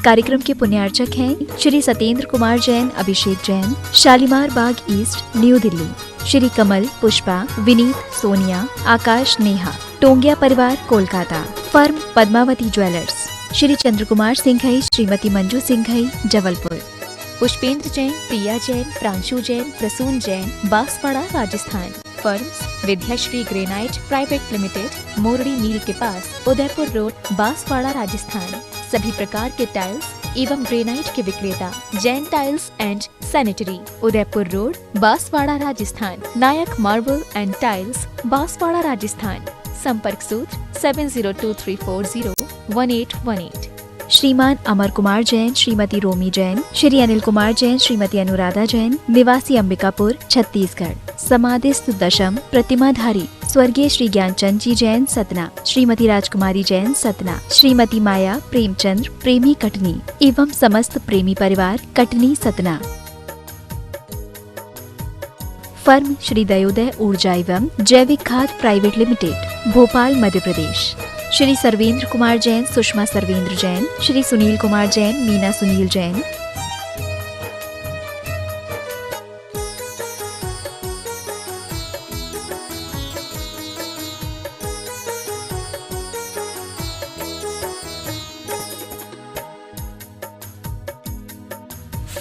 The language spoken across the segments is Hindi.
कार्यक्रम के पुण्यार्चक हैं श्री सत्येंद्र कुमार जैन, अभिषेक जैन, शालीमार बाग ईस्ट, न्यू दिल्ली। श्री कमल, पुष्पा, विनीत, सोनिया, आकाश, नेहा, टोंगिया परिवार, Kolkata. Firm Padmavati jewellers. Shri Chandra Kumar Singhai, Shrimati Manju Singhai, Jabalpur. Pushpendra Jain, Priya Jain, Pranshu Jain, Prasoon Jain, Banswara, Rajasthan. Firms Vidyashree granite private limited, Mordi mill के पास, उदयपुर रोड, बांसवाड़ा, राजस्थान। सभी प्रकार के टाइल्स एवं ग्रेनाइट के विक्रेता, Jain tiles and sanitary, Udaipur road, Banswara, Rajasthan. Nayak marble and tiles, Banswara, Rajasthan. संपर्क सूत्र 7023401818। श्रीमान अमर कुमार जैन, श्रीमती रोमी जैन, श्री अनिल कुमार जैन, श्रीमती अनुराधा जैन, निवासी अंबिकापुर, छत्तीसगढ़। समाधिस्थ दशम प्रतिमाधारी स्वर्गीय श्री ज्ञानचंद जी जैन, सतना। श्रीमती राजकुमारी जैन, सतना। श्रीमती माया प्रेमचंद्र, प्रेमी, कटनी एवं समस्त प्रेमी परिवार, कटनी, सतना। फर्म श्री दयोदय ऊर्जा एवं जैविक खाद private limited, Bhopal, Madhya Pradesh. Shri Sarvendra Kumar Jain, Sushma Sarvendra Jain, Shri Sunil Kumar Jain, Meena Sunil Jain.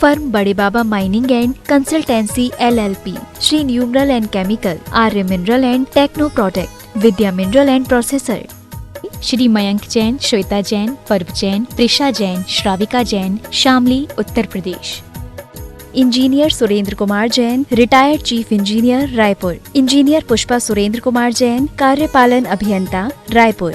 Firm Bade Baba mining and consultancy LLP, Shri numeral and chemical, Arya mineral and techno product, Vidya mineral and processor. Shri Mayank Jain, Shweta Jain, Parv Jain, Trisha Jain, Shravika Jain, Shamli, Uttar Pradesh. Engineer Surendra Kumar Jain, retired chief engineer, Raipur. Engineer Pushpa Surendra Kumar Jain, कार्यपालन अभियंता, Raipur.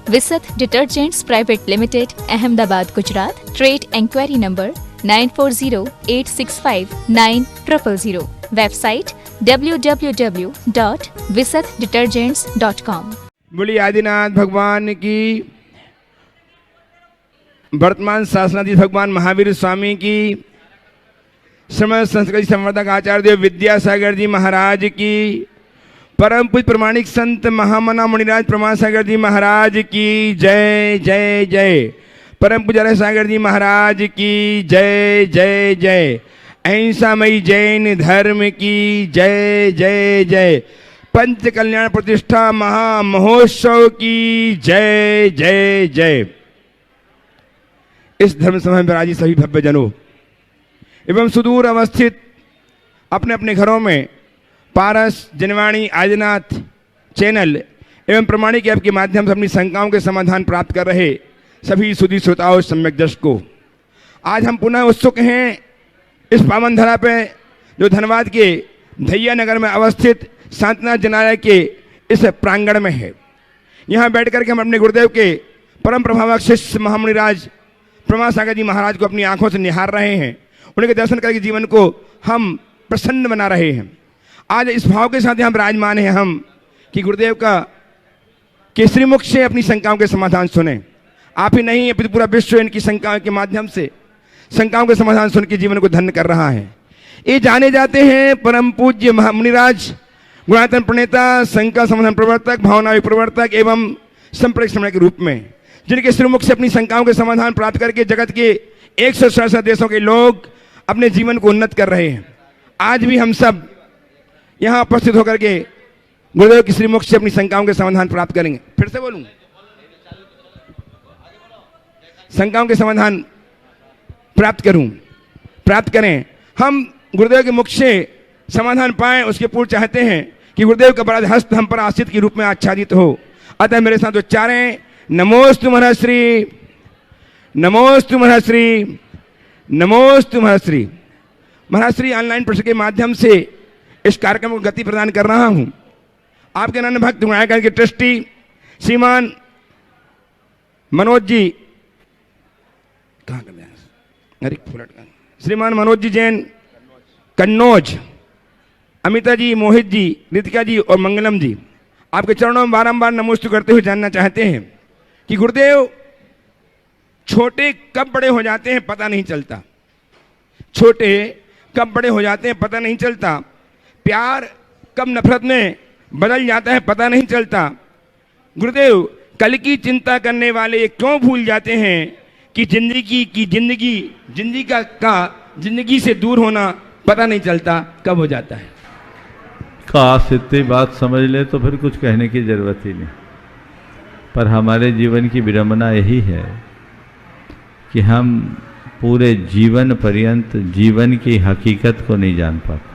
Visat detergents private limited, Ahmedabad, Gujarat. Trade enquiry number 9408659000। Website www.visatdetergents.com। बोलिए आदिनाथ भगवान की, वर्तमान शासनाधीश भगवान महावीर स्वामी की, समस्त संस्कृति संवर्धक आचार्य देव विद्यासागर जी महाराज की, परम पूज्य प्रमाणिक संत महामना मुनिराज प्रमासागर जी महाराज की जय जय जय। परम पूज्य सागर जी महाराज की जय जय जय। अहिंसामयी जैन धर्म की जय जय जय। पंच कल्याण प्रतिष्ठा महा महोत्सव की जय जय जय। इस धर्म सभा में विराजी सभी भव्य जनों एवं सुदूर अवस्थित अपने अपने घरों में पारस, जनवाणी, आदिनाथ चैनल एवं प्रमाणिक ऐप के माध्यम से अपनी शंकाओं के समाधान प्राप्त कर रहे सभी सुधी श्रोताओं सम्यक दर्शक को आज हम पुनः उत्सुक हैं इस पावन धरा पे जो धनबाद के धैया नगर में अवस्थित शांतनाथ जनालय के इस प्रांगण में है। यहाँ बैठ करके हम अपने गुरुदेव के परम प्रभावक शिष्य महामुनिराज प्रमासागर जी महाराज को अपनी आंखों से निहार रहे हैं। उनके दर्शन करके जीवन को हम प्रसन्न बना रहे हैं। आज इस भाव के साथ यहाँ विराजमान हैं हम कि गुरुदेव का केसरी मुख से अपनी शंकाओं के समाधान सुने। आप ही नहीं अपितु पूरा विश्व इनकी शंकाओं के माध्यम से शंकाओं के समाधान सुन के जीवन को धन्य कर रहा है। ये जाने जाते हैं परम पूज्य महामुनिराज गुणायतन प्रणेता, शंका समाधान प्रवर्तक, भावना प्रवर्तक एवं संप्रदाय श्रमण के रूप में, जिनके श्रीमुख से अपनी शंकाओं के समाधान प्राप्त करके जगत के 167 देशों के लोग अपने जीवन को उन्नत कर रहे हैं। आज भी हम सब यहाँ उपस्थित होकर के गुरुदेव की श्रीमुख से अपनी शंकाओं के समाधान प्राप्त करेंगे। फिर से बोलूं, शंकाओं के समाधान प्राप्त करें। हम गुरुदेव के मुख से समाधान पाएं, उसके पूर्व चाहते हैं कि गुरुदेव का बड़ा हस्त हम पर आश्रित के रूप में आच्छादित हो। अतः मेरे साथ उच्चारें, नमोस्तु महर्षि, नमोस्तु महर्षि, नमोस्तु महर्षि। महर्षि ऑनलाइन प्रश्न के माध्यम से इस कार्यक्रम को गति प्रदान कर रहा हूं। आपके नन्हे भक्त गुणायकर के ट्रस्टी श्रीमान मनोज जी, कहाँ कर दिया? अरे फुलट का श्रीमान मनोज जी जैन कन्नौज, अमिता जी, मोहित जी, रितिका जी और मंगलम जी आपके चरणों में बारंबार नमोस्तु करते हुए जानना चाहते हैं कि गुरुदेव छोटे कब बड़े हो जाते हैं पता नहीं चलता। छोटे कब बड़े हो जाते हैं पता नहीं चलता। प्यार कब नफरत में बदल जाता है पता नहीं चलता। गुरुदेव कल की चिंता करने वाले क्यों भूल जाते हैं कि जिंदगी से दूर होना पता नहीं चलता कब हो जाता है। काश इतनी बात समझ ले तो फिर कुछ कहने की जरूरत ही नहीं। पर हमारे जीवन की विडंबना यही है कि हम पूरे जीवन पर्यंत जीवन की हकीकत को नहीं जान पाते।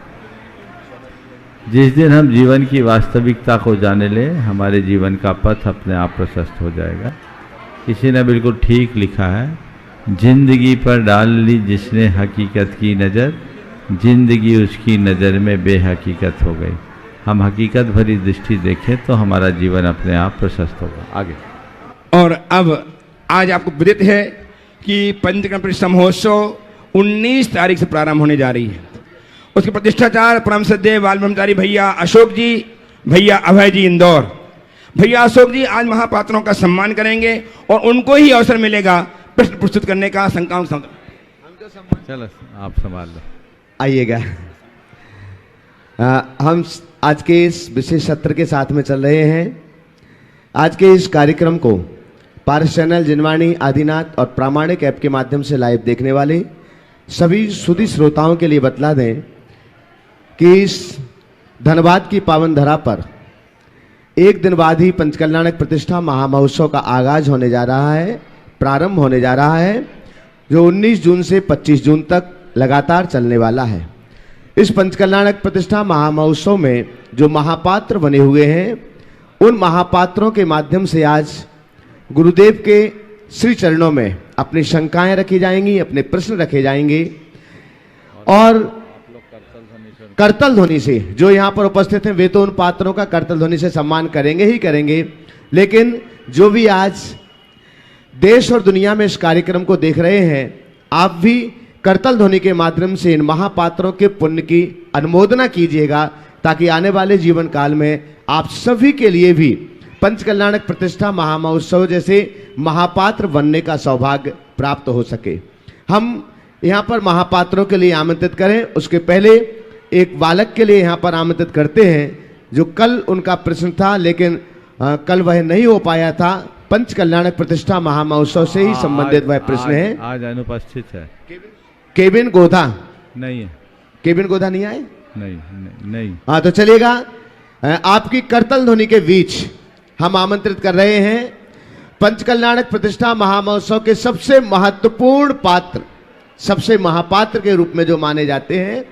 जिस दिन हम जीवन की वास्तविकता को जाने ले, हमारे जीवन का पथ अपने आप प्रशस्त हो जाएगा। किसी ने बिल्कुल ठीक लिखा है, जिंदगी पर डाल ली जिसने हकीकत की नज़र, जिंदगी उसकी नज़र में बेहकीकत हो गई। हम हकीकत भरी दृष्टि देखें तो हमारा जीवन अपने आप प्रशस्त होगा। आगे। और अब आज आपको विदित है कि पंचकर्म प्रतिष्ठा महोत्सव 19 तारीख से प्रारंभ होने जा रही है। उसके प्रतिष्ठाचार्य परम श्रद्धेय बाल ब्रह्मचारी भैया अशोक जी, भैया अभय जी इंदौर। भैया अशोक जी आज महापात्रों का सम्मान करेंगे और उनको ही अवसर मिलेगा प्रश्न प्रस्तुत करने का। चलो आप संभाल लो। आइएगा, हम आज के इस विशेष सत्र के साथ में चल रहे हैं। आज के इस कार्यक्रम को पारस चैनल, जिनवाणी, आदिनाथ और प्रामाणिक ऐप के माध्यम से लाइव देखने वाले सभी सुधी श्रोताओं के लिए बतला दें कि इस धनबाद की पावन धरा पर एक दिन बाद ही पंचकल्याणक प्रतिष्ठा महामहोत्सव का आगाज होने जा रहा है, प्रारंभ होने जा रहा है, जो 19 जून से 25 जून तक लगातार चलने वाला है। इस पंचकल्याणक प्रतिष्ठा महामहोत्सव में जो महापात्र बने हुए हैं, उन महापात्रों के माध्यम से आज गुरुदेव के श्री चरणों में अपनी शंकाएं रखी जाएंगी, अपने प्रश्न रखे जाएंगे और करतल ध्वनि से जो यहाँ पर उपस्थित हैं वे तो उन पात्रों का करतल ध्वनि से सम्मान करेंगे ही करेंगे, लेकिन जो भी आज देश और दुनिया में इस कार्यक्रम को देख रहे हैं, आप भी करतल ध्वनि के माध्यम से इन महापात्रों के पुण्य की अनुमोदना कीजिएगा, ताकि आने वाले जीवन काल में आप सभी के लिए भी पंचकल्याणक प्रतिष्ठा महामहोत्सव जैसे महापात्र बनने का सौभाग्य प्राप्त हो सके। हम यहाँ पर महापात्रों के लिए आमंत्रित करें, उसके पहले एक बालक के लिए यहाँ पर आमंत्रित करते हैं, जो कल उनका प्रश्न था लेकिन कल वह नहीं हो पाया था। पंचकल्याणक प्रतिष्ठा महामहोत्सव से ही संबंधित वह प्रश्न है। आज अनुपस्थित है। केविन गोधा नहीं है। केविन गोधा नहीं आए? नहीं। हाँ, तो चलिएगा, आपकी करतल ध्वनि के बीच हम आमंत्रित कर रहे हैं पंचकल्याणक प्रतिष्ठा महामहोत्सव के सबसे महत्वपूर्ण पात्र, सबसे महापात्र के रूप में जो माने जाते हैं,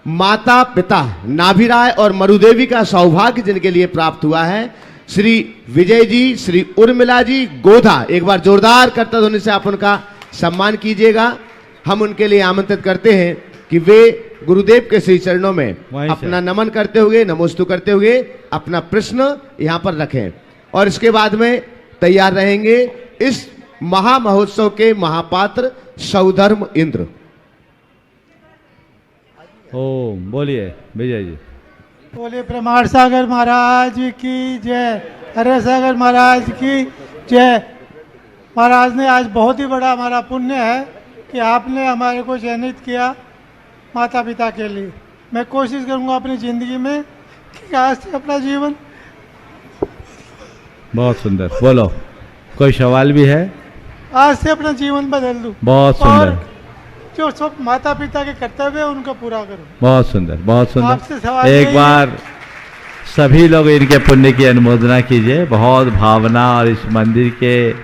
माता पिता नाभिराय और मरुदेवी का सौभाग्य जिनके लिए प्राप्त हुआ है, श्री विजय जी, श्री उर्मिला जी गोधा। एक बार जोरदार करतल ध्वनि से आप उनका सम्मान कीजिएगा। हम उनके लिए आमंत्रित करते हैं कि वे गुरुदेव के श्री चरणों में अपना नमन करते हुए, नमोस्तु करते हुए अपना प्रश्न यहाँ पर रखें और इसके बाद में तैयार रहेंगे इस महामहोत्सव के महापात्र सौधर्म इंद्र। ओम बोलिए विजय जी। बोले प्रमाण सागर महाराज की जय, हरे सागर महाराज की जय। महाराज ने आज बहुत ही बड़ा हमारा पुण्य है कि आपने हमारे को चयनित किया माता पिता के लिए। मैं कोशिश करूंगा अपनी ज़िंदगी में कि आज से अपना जीवन। बहुत सुंदर, बोलो। कोई सवाल भी है? आज से अपना जीवन बदल दूं। बहुत सुंदर। और जो सब माता पिता के कर्तव्य है उनको पूरा करूं। बहुत सुंदर, बहुत आपसे सुंदर। सवाल एक बार सभी लोग इनके पुण्य की अनुमोदना कीजिए। बहुत भावना और इस मंदिर के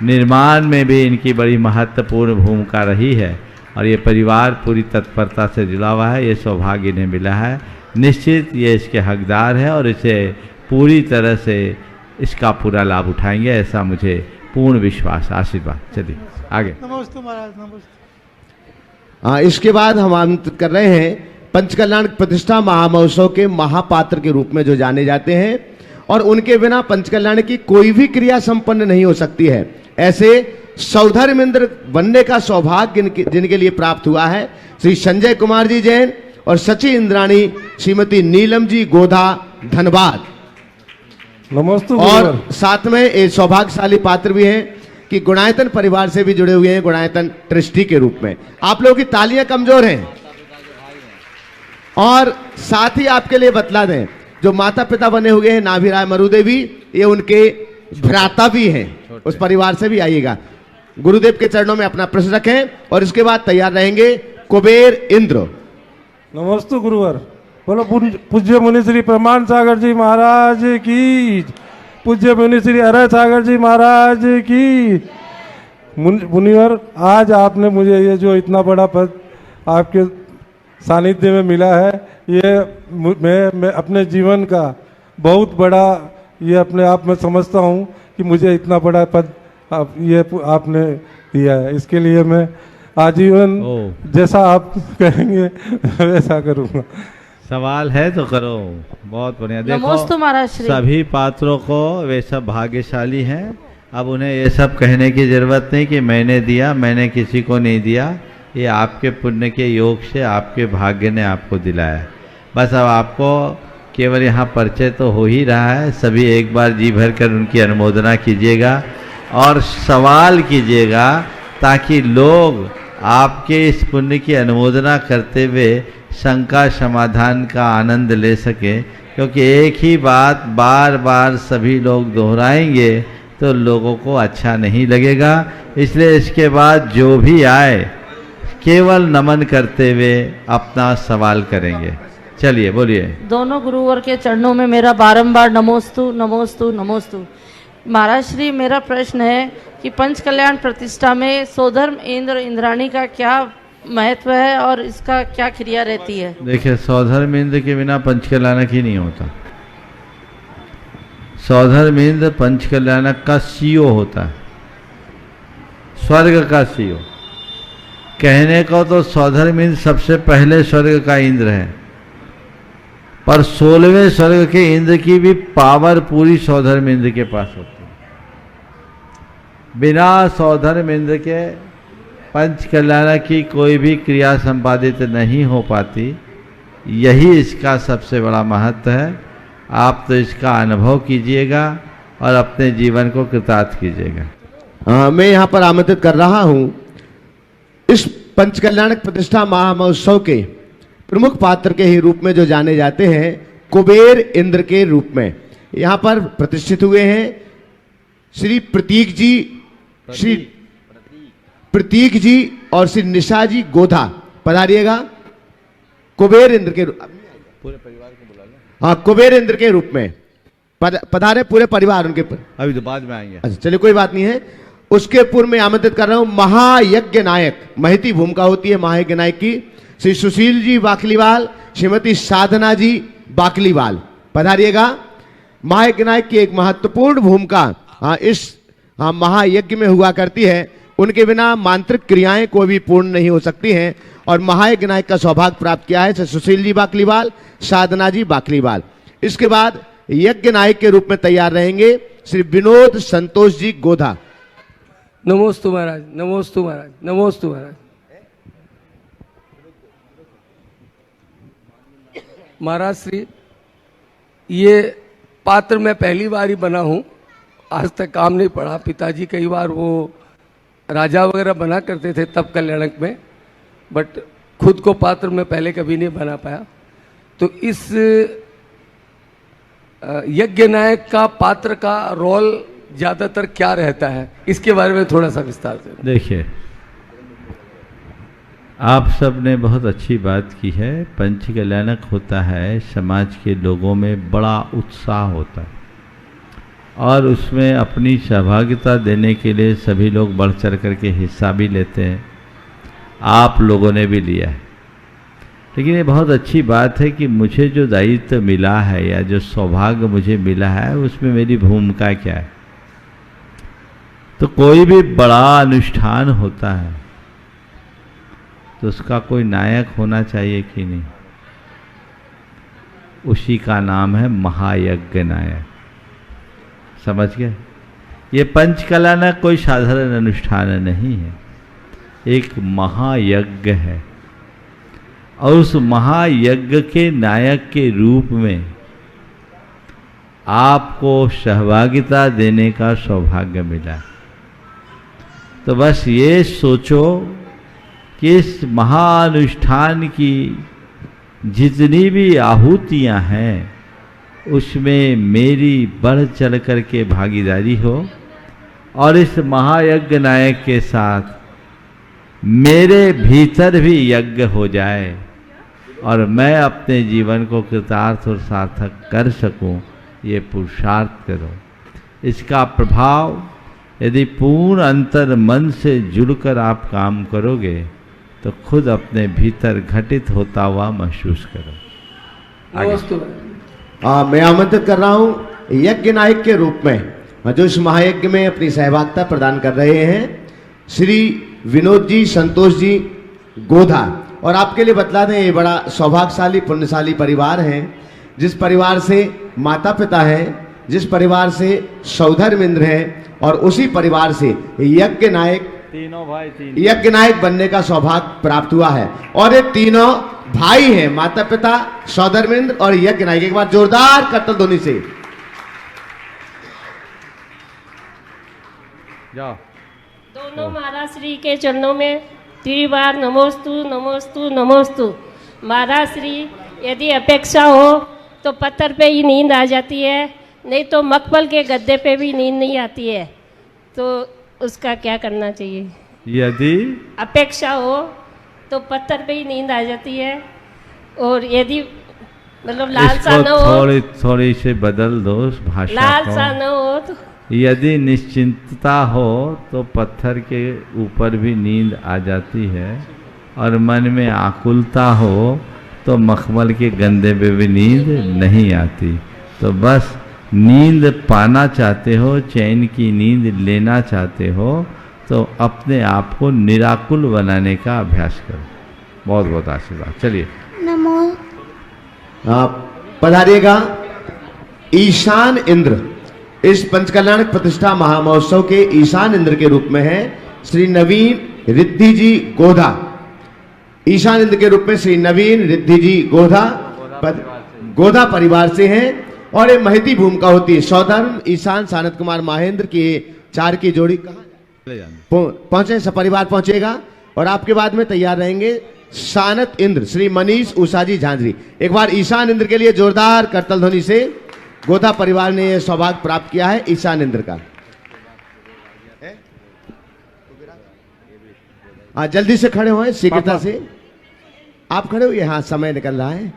निर्माण में भी इनकी बड़ी महत्वपूर्ण भूमिका रही है और ये परिवार पूरी तत्परता से जुड़ा हुआ है। ये सौभाग्य इन्हें मिला है, निश्चित ये इसके हकदार है और इसे पूरी तरह से इसका पूरा लाभ उठाएंगे, ऐसा मुझे पूर्ण विश्वास, आशीर्वाद। चलिए आगे। नमस्ते महाराज, नमस्ते। इसके बाद हम आमंत्रित कर रहे हैं पंचकल्याण प्रतिष्ठा महामहोत्सव के महापात्र के रूप में जो जाने जाते हैं और उनके बिना पंचकल्याण की कोई भी क्रिया संपन्न नहीं हो सकती है, ऐसे सौधर्मेंद्र बनने का सौभाग्य जिनके लिए प्राप्त हुआ है, श्री संजय कुमार जी जैन और सची इंद्राणी श्रीमती नीलम जी गोधा धनबाद। नमस्ते। और साथ में एक सौभाग्यशाली पात्र भी हैं कि गुणायतन परिवार से भी जुड़े हुए हैं, गुणायतन ट्रस्टी के रूप में। आप लोगों की तालियां कमजोर हैं। और साथ ही आपके लिए बतला दें, जो माता पिता बने हुए हैं नाभिराय मरुदेवी, ये उनके भ्राता भी हैं, उस परिवार से भी आइएगा। गुरुदेव के चरणों में अपना प्रश्न रखें और इसके बाद तैयार रहेंगे कुबेर इंद्र। नमस्ते गुरुवर। बोलो पूज्य मुनि श्री प्रमाण सागर जी महाराज की, पूज्य मुनि श्री अरय सागर जी महाराज की। मुनिवर, आज आपने मुझे ये जो इतना बड़ा पद आपके सानिध्य में मिला है, ये मैं अपने जीवन का बहुत बड़ा ये अपने आप में समझता हूँ कि मुझे इतना बड़ा पद ये आपने दिया है। इसके लिए मैं आजीवन जैसा आप कहेंगे वैसा करूँगा। सवाल है तो करो। बहुत बढ़िया। नमोस्तु महाराज श्री। सभी पात्रों को वे सब भाग्यशाली हैं। अब उन्हें ये सब कहने की जरूरत नहीं कि मैंने दिया, मैंने किसी को नहीं दिया। ये आपके पुण्य के योग से आपके भाग्य ने आपको दिलाया। बस अब आपको केवल यहाँ परिचय तो हो ही रहा है। सभी एक बार जी भर कर उनकी अनुमोदना कीजिएगा और सवाल कीजिएगा ताकि लोग आपके इस पुण्य की अनुमोदना करते हुए शंका समाधान का आनंद ले सके। क्योंकि एक ही बात बार बार सभी लोग दोहराएंगे तो लोगों को अच्छा नहीं लगेगा। इसलिए इसके बाद जो भी आए केवल नमन करते हुए अपना सवाल करेंगे। चलिए बोलिए। दोनों गुरुवर के चरणों में मेरा बारंबार नमोस्तु नमोस्तु नमोस्तु। महाराज श्री, मेरा प्रश्न है कि पंच कल्याण प्रतिष्ठा में स्वधर्म इंद्र इंद्राणी का क्या महत्व है और इसका क्या क्रिया रहती है? देखिए, स्वधर्म इंद्र के बिना पंच कल्याणक ही नहीं होता। स्वधर्म इंद्र पंच कल्याणक का सीओ होता है, स्वर्ग का सीओ। कहने को तो स्वधर्म इंद्र सबसे पहले स्वर्ग का इंद्र है, पर 16वें स्वर्ग के इंद्र की भी पावर पूरी स्वधर्म इंद्र के पास होती है। बिना स्वधर्म इंद्र के पंच कल्याण की कोई भी क्रिया संपादित नहीं हो पाती। यही इसका सबसे बड़ा महत्व है। आप तो इसका अनुभव कीजिएगा और अपने जीवन को कृतार्थ कीजिएगा। मैं यहाँ पर आमंत्रित कर रहा हूँ इस पंच कल्याणक प्रतिष्ठा महामहोत्सव के प्रमुख पात्र के ही रूप में जो जाने जाते हैं कुबेर इंद्र के रूप में यहाँ पर प्रतिष्ठित हुए हैं श्री प्रतीक जी, श्री प्रतीक जी और श्री निशा जी गोधा। पधारिएगा। कुबेर इंद्र के पूरे परिवार को बुला लो। हाँ, कुबेर इंद्र के रूप में पधारे पूरे परिवार उनके अभी तो बाद में आएंगे। अच्छा, चलिए कोई बात नहीं है। उसके पूर्व में आमंत्रित कर रहा हूं महायज्ञ नायक, महती भूमिका होती है महायज्ञ नायक की, श्री सुशील जी बाकलीवाल, श्रीमती साधना जी बाकलीवाल। पधारिएगा। महायज्ञ नायक की एक महत्वपूर्ण भूमिका इस महायज्ञ में हुआ करती है। उनके बिना मांत्रिक क्रियाएं कोई भी पूर्ण नहीं हो सकती हैं और महायज्ञ नायक का सौभाग्य प्राप्त किया है श्री सुशील जी बाकलीवाल, साधना जी बाकलीवाल। इसके बाद यज्ञ नायक के रूप में तैयार रहेंगे श्री विनोद संतोष जी गोधा। नमोस्तु महाराज, नमोस्तु महाराज, नमोस्तु महाराज। महाराज श्री, ये पात्र मैं पहली बार ही बना हूँ, आज तक काम नहीं पड़ा। पिताजी कई बार वो राजा वगैरह बना करते थे तब कल्याणक में, बट खुद को पात्र मैं पहले कभी नहीं बना पाया। तो इस यज्ञ नायक का पात्र का रोल ज्यादातर क्या रहता है, इसके बारे में थोड़ा सा विस्तार से। देखिए, आप सब ने बहुत अच्छी बात की है। पंच कल्याणक होता है, समाज के लोगों में बड़ा उत्साह होता है और उसमें अपनी सहभागिता देने के लिए सभी लोग बढ़ चढ़ करके हिस्सा भी लेते हैं। आप लोगों ने भी लिया है। लेकिन ये बहुत अच्छी बात है कि मुझे जो दायित्व मिला है या जो सौभाग्य मुझे मिला है उसमें मेरी भूमिका क्या है। तो कोई भी बड़ा अनुष्ठान होता है तो उसका कोई नायक होना चाहिए कि नहीं। उसी का नाम है महायज्ञ नायक। समझ गए? ये पंच कल्याणक कोई साधारण अनुष्ठान नहीं है, एक महायज्ञ है और उस महायज्ञ के नायक के रूप में आपको सहभागिता देने का सौभाग्य मिला। तो बस ये सोचो कि इस महानुष्ठान की जितनी भी आहुतियां हैं उसमें मेरी बढ़ चढ़ कर के भागीदारी हो और इस महायज्ञ नायक के साथ मेरे भीतर भी यज्ञ हो जाए और मैं अपने जीवन को कृतार्थ और सार्थक कर सकूं, ये पुरुषार्थ करो। इसका प्रभाव यदि पूर्ण अंतर मन से जुड़कर आप काम करोगे तो खुद अपने भीतर घटित होता हुआ महसूस करो। मैं आमंत्रित कर रहा हूं यज्ञ नायक के रूप में जो इस महायज्ञ में अपनी सहभागिता प्रदान कर रहे हैं श्री विनोद जी, संतोष जी गोधा। और आपके लिए बतला दें, ये बड़ा सौभाग्यशाली पुण्यशाली परिवार है, जिस परिवार से माता पिता है, जिस परिवार से सौधर्म इंद्र है और उसी परिवार से यज्ञ नायक, तीनों भाई यज्ञ नायक बनने का सौभाग्य प्राप्त हुआ है। और ये तीनों भाई हैं, माता पिता, सौधर्मेंद्र और यज्ञ नायक। एक बार जोरदार करतल ध्वनि से जाओ। दोनों महाराज श्री के चरणों में त्रिबार नमोस्तु नमोस्तु नमोस्तु। महाराज श्री, यदि अपेक्षा हो तो पत्थर पे ही नींद आ जाती है, नहीं तो मकबल के गद्दे पे भी नींद नहीं आती है, तो उसका क्या करना चाहिए? यदि अपेक्षा हो तो पत्थर पे ही नींद आ जाती है, और यदि मतलब लालसा न हो, थोड़ी से बदल दो भाषा को। लालसा न हो तो यदि निश्चिंतता हो तो पत्थर के ऊपर भी नींद आ जाती है, और मन में आकुलता हो तो मखमल के गंदे पे भी नींद नहीं आती। तो बस नींद पाना चाहते हो, चैन की नींद लेना चाहते हो, तो अपने आप को निराकुल बनाने का अभ्यास करो। बहुत बहुत आशीर्वाद। चलिए नमो। पधारिएगा ईशान इंद्र। इस पंचकल्याणक प्रतिष्ठा महामहोत्सव के ईशान इंद्र के रूप में है श्री नवीन रिद्धि जी गोधा। ईशान इंद्र के रूप में श्री नवीन रिद्धि जी गोधा गोधा परिवार से हैं, और ये महती भूमिका होती है। सौधर्म ईशान सानत कुमार महेंद्र की चार की जोड़ी कहाँ पहुंचे, सपरिवार पहुंचेगा। और आपके बाद में तैयार रहेंगे सानत इंद्र श्री मनीष उषा जी झांझरी। एक बार ईशान इंद्र के लिए जोरदार करतल ध्वनि से। गोधा परिवार ने यह सौभाग्य प्राप्त किया है ईशान इंद्र का। जल्दी से खड़े हो शीघ्रता से। आप खड़े हुए, हाँ समय निकल रहा है।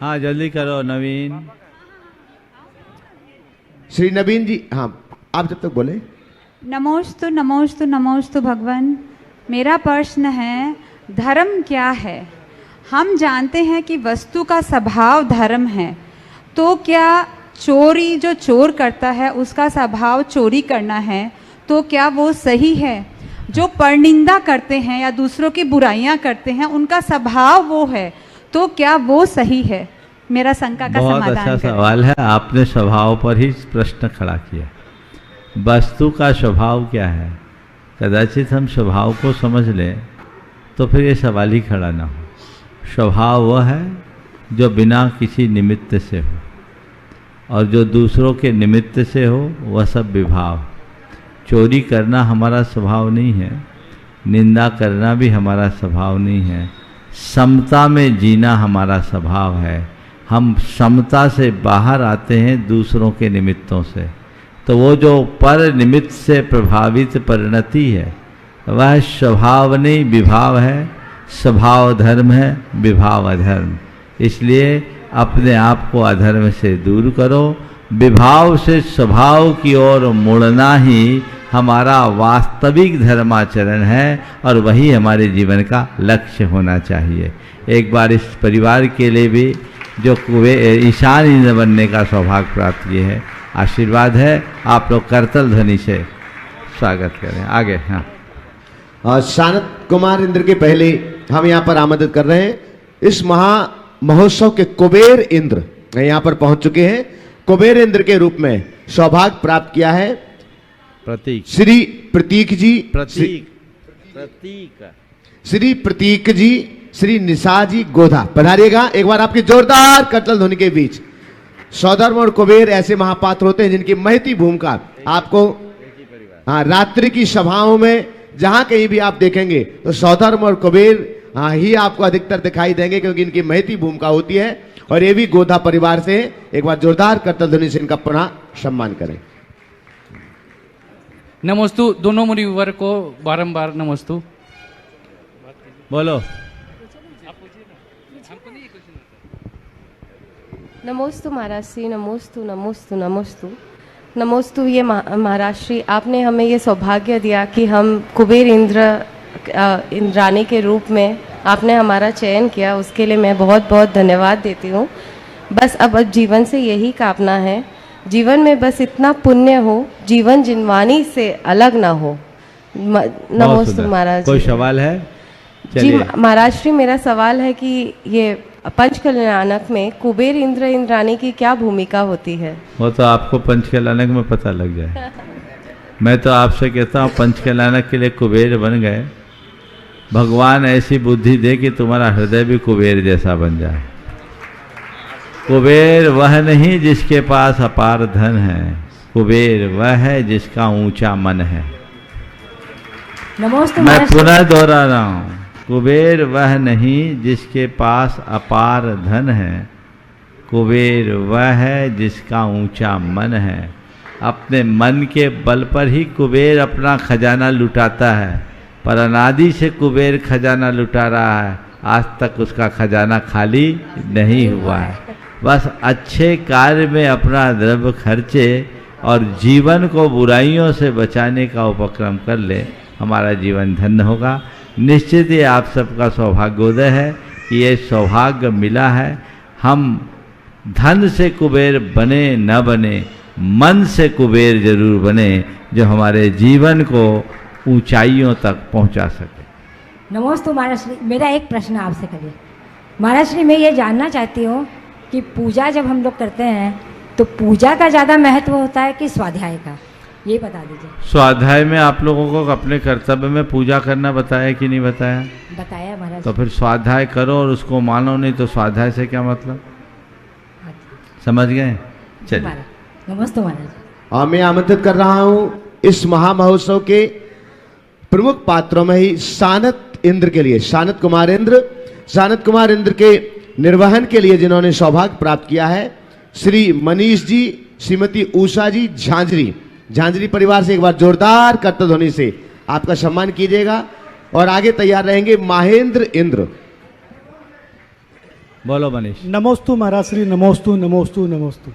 हाँ जल्दी करो नवीन। श्री नवीन जी, हाँ आप जब तक बोले। नमोस्तु नमोस्तु नमोस्तु भगवान। मेरा प्रश्न है, धर्म क्या है? हम जानते हैं कि वस्तु का स्वभाव धर्म है, तो क्या चोरी जो चोर करता है उसका स्वभाव चोरी करना है, तो क्या वो सही है? जो परनिंदा करते हैं या दूसरों की बुराइयां करते हैं उनका स्वभाव वो है, तो क्या वो सही है? मेरा शंका का समाधान बहुत अच्छा सवाल है। आपने स्वभाव पर ही प्रश्न खड़ा किया। वस्तु का स्वभाव क्या है? कदाचित हम स्वभाव को समझ लें तो फिर ये सवाल ही खड़ा ना हो। स्वभाव वह है जो बिना किसी निमित्त से हो, और जो दूसरों के निमित्त से हो वह सब विभाव। चोरी करना हमारा स्वभाव नहीं है, निंदा करना भी हमारा स्वभाव नहीं है, समता में जीना हमारा स्वभाव है। हम समता से बाहर आते हैं दूसरों के निमित्तों से, तो वो जो पर निमित्त से प्रभावित परिणति है वह स्वभाव नहीं विभाव है। स्वभाव धर्म है, विभाव अधर्म। इसलिए अपने आप को अधर्म से दूर करो। विभाव से स्वभाव की ओर मुड़ना ही हमारा वास्तविक धर्माचरण है, और वही हमारे जीवन का लक्ष्य होना चाहिए। एक बार इस परिवार के लिए भी जो ईशान इंद्र बनने का सौभाग्य प्राप्त किए है, आशीर्वाद है। आप लोग करतल ध्वनि से स्वागत करें। आगे। हाँ, सानत कुमार इंद्र के पहले हम यहाँ पर आमंत्रित कर रहे हैं इस महा महोत्सव के कुबेर इंद्र यहाँ पर पहुंच चुके हैं। कुबेर इंद्र के रूप में सौभाग्य प्राप्त किया है प्रतीक श्री प्रतीक जी, श्री प्रतीक जी, श्री निशा जी गोधा। पधारिएगा एक बार आपकी जोरदार करतल ध्वनि के बीच। सौधर्म और कुबेर ऐसे महापात्र होते हैं जिनकी महती भूमिका आपको रात्रि की सभाओं में जहां कहीं भी आप देखेंगे तो सौधर्म और कुबेर ही आपको अधिकतर दिखाई देंगे, क्योंकि इनकी महती भूमिका होती है। और ये भी गोधा परिवार से। एक बार जोरदार करतल ध्वनि से इनका पुनः सम्मान करें। नमोस्तु दोनों मुनिवर को बारंबार नमोस्तु। बोलो। नमोस्तु महाराज श्री, नमोस्तु नमोस्तु नमोस्तु नमोस्तु। ये महाराज श्री, आपने हमें ये सौभाग्य दिया कि हम कुबेर इंद्राणी के रूप में आपने हमारा चयन किया, उसके लिए मैं बहुत बहुत धन्यवाद देती हूँ। बस अब जीवन से यही कामना है, जीवन में बस इतना पुण्य हो, जीवन जिनवानी से अलग ना हो। नमोस्तु महाराज। कोई सवाल है? जी महाराज श्री, मेरा सवाल है कि ये पंचकल्याणक में कुबेर इंद्राणी की क्या भूमिका होती है? वो तो आपको पंचकल्याणक में पता लग जाए। मैं तो आपसे कहता हूँ पंचकल्याणक के लिए कुबेर बन गए, भगवान ऐसी बुद्धि दे कि तुम्हारा हृदय भी कुबेर जैसा बन जाए। कुबेर वह नहीं जिसके पास अपार धन है, कुबेर वह है जिसका ऊंचा मन है। नमोस्तु। मैं पुनः दोहरा रहा हूँ, कुबेर वह नहीं जिसके पास अपार धन है, कुबेर वह है जिसका ऊंचा मन है। अपने मन के बल पर ही कुबेर अपना खजाना लुटाता है, पर अनादि से कुबेर खजाना लुटा रहा है, आज तक उसका खजाना खाली नहीं हुआ है। बस अच्छे कार्य में अपना द्रव्य खर्चे और जीवन को बुराइयों से बचाने का उपक्रम कर ले, हमारा जीवन धन्य होगा। निश्चित ही आप सबका सौभाग्योदय है कि ये सौभाग्य मिला है। हम धन से कुबेर बने न बने, मन से कुबेर जरूर बने, जो हमारे जीवन को ऊंचाइयों तक पहुंचा सके। नमोस्तु महाराज श्री, मेरा एक प्रश्न आपसे करिए। महाराज श्री, मैं ये जानना चाहती हूँ कि पूजा जब हम लोग करते हैं तो पूजा का ज़्यादा महत्व होता है कि स्वाध्याय का, ये बता दीजिए। स्वाध्याय में आप लोगों को अपने कर्तव्य में पूजा करना बताया कि नहीं बताया? बताया महाराज। तो फिर स्वाध्याय करो और उसको मानो, नहीं तो स्वाध्याय से क्या मतलब? समझ गए? चलिए। नमस्ते महाराज। मैं आमंत्रित कर रहा हूँ इस महामहोत्सव के प्रमुख पात्रों में ही सानत इंद्र के लिए, सानत कुमार इंद्र के निर्वहन के लिए जिन्होंने सौभाग्य प्राप्त किया है, श्री मनीष जी, श्रीमती उषा जी झांझरी परिवार से एक बार जोरदार करतल ध्वनि से आपका सम्मान कीजिएगा। और आगे तैयार रहेंगे महेंद्र इंद्र। बोलो मनीष। नमोस्तु महाराज श्री, नमोस्तु नमोस्तु नमोस्तु।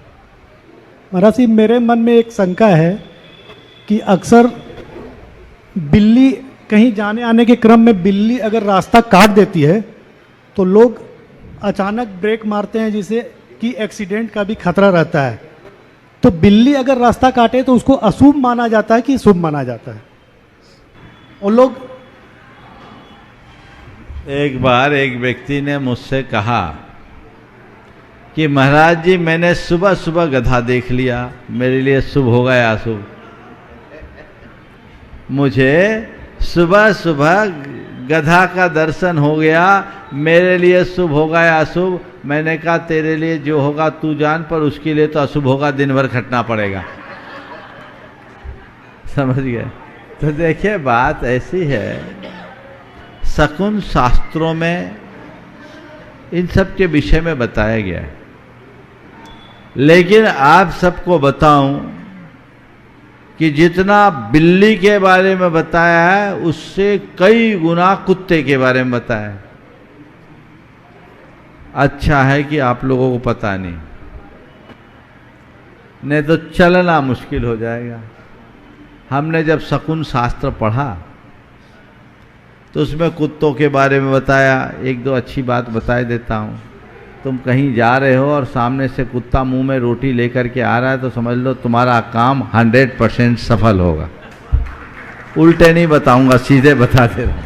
महाराज श्री, मेरे मन में एक शंका है कि अक्सर बिल्ली कहीं जाने आने के क्रम में बिल्ली अगर रास्ता काट देती है तो लोग अचानक ब्रेक मारते हैं, जिससे कि एक्सीडेंट का भी खतरा रहता है। तो बिल्ली अगर रास्ता काटे तो उसको अशुभ माना जाता है कि शुभ माना जाता है? और लोग एक बार एक व्यक्ति ने मुझसे कहा कि महाराज जी, मैंने सुबह सुबह गधा देख लिया, मेरे लिए शुभ होगा या अशुभ? मुझे सुबह सुबह गधा का दर्शन हो गया, मेरे लिए शुभ होगा या अशुभ? मैंने कहा तेरे लिए जो होगा तू जान, पर उसके लिए तो अशुभ होगा, दिन भर खटना पड़ेगा। समझ गए? तो देखिए बात ऐसी है, शकुन शास्त्रों में इन सब के विषय में बताया गया है, लेकिन आप सबको बताऊं कि जितना बिल्ली के बारे में बताया है उससे कई गुना कुत्ते के बारे में बताया है। अच्छा है कि आप लोगों को पता नहीं तो चलना मुश्किल हो जाएगा। हमने जब शकुन शास्त्र पढ़ा तो उसमें कुत्तों के बारे में बताया। एक दो अच्छी बात बताए देता हूँ। तुम कहीं जा रहे हो और सामने से कुत्ता मुंह में रोटी लेकर के आ रहा है तो समझ लो तुम्हारा काम 100% सफल होगा। उल्टे नहीं बताऊंगा, सीधे बता दे रहा हूँ।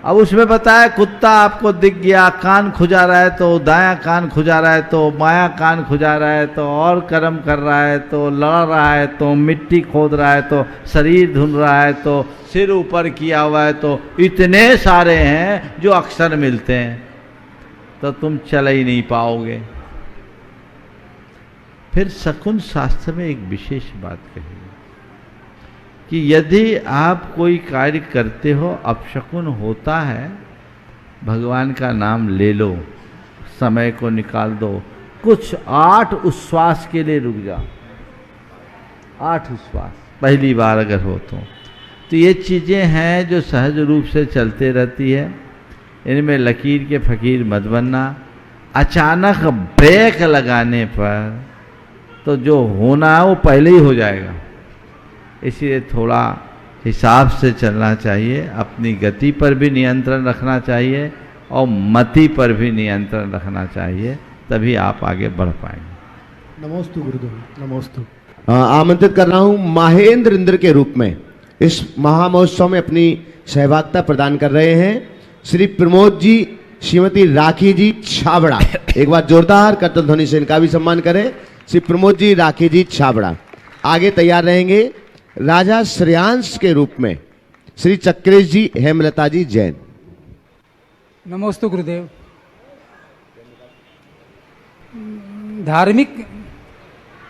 अब उसमें बताया कुत्ता आपको दिख गया, कान खुजा रहा है तो दायां कान खुजा रहा है तो बायां कान खुजा रहा है तो और कर्म कर रहा है तो लड़ रहा है तो मिट्टी खोद रहा है तो शरीर धुल रहा है तो सिर ऊपर किया हुआ है, तो इतने सारे हैं जो अक्सर मिलते हैं, तो तुम चल ही नहीं पाओगे। फिर शकुन शास्त्र में एक विशेष बात कही कि यदि आप कोई कार्य करते हो अपशकुन होता है, भगवान का नाम ले लो, समय को निकाल दो, कुछ 8 उच्छ्वास के लिए रुक जाओ। 8 उच्छ्वास पहली बार अगर हो तो ये चीज़ें हैं जो सहज रूप से चलते रहती है। इनमें लकीर के फ़कीर मत बनना। अचानक ब्रेक लगाने पर तो जो होना है वो पहले ही हो जाएगा। इसलिए थोड़ा हिसाब से चलना चाहिए, अपनी गति पर भी नियंत्रण रखना चाहिए और मति पर भी नियंत्रण रखना चाहिए, तभी आप आगे बढ़ पाएंगे। नमोस्तु गुरुदेव, नमोस्तु। आमंत्रित कर रहा हूं महेंद्र इंद्र के रूप में इस महामहोत्सव में अपनी सहभागिता प्रदान कर रहे हैं श्री प्रमोद जी, श्रीमती राखी जी छाबड़ा। एक बार जोरदार करतल ध्वनि से इनका भी सम्मान करें। श्री प्रमोद जी, राखी जी छाबड़ा। आगे तैयार रहेंगे राजा श्रेयांश के रूप में श्री चक्रेश जी, हेमलता जी जैन। नमोस्तु गुरुदेव।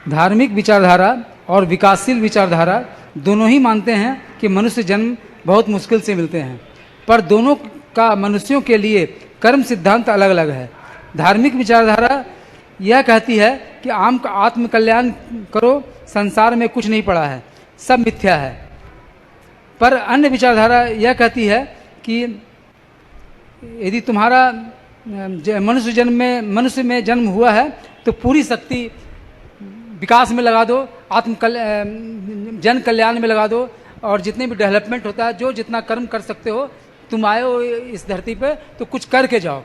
धार्मिक विचारधारा और विकासशील विचारधारा दोनों ही मानते हैं कि मनुष्य जन्म बहुत मुश्किल से मिलते हैं, पर दोनों का मनुष्यों के लिए कर्म सिद्धांत अलग अलग है। धार्मिक विचारधारा यह कहती है कि आत्म कल्याण करो, संसार में कुछ नहीं पड़ा है, सब मिथ्या है। पर अन्य विचारधारा यह कहती है कि यदि तुम्हारा मनुष्य में जन्म हुआ है तो पूरी शक्ति विकास में लगा दो, जन कल्याण में लगा दो, और जितने भी डेवलपमेंट होता है, जो जितना कर्म कर सकते हो, तुम आए हो इस धरती पे तो कुछ करके जाओ,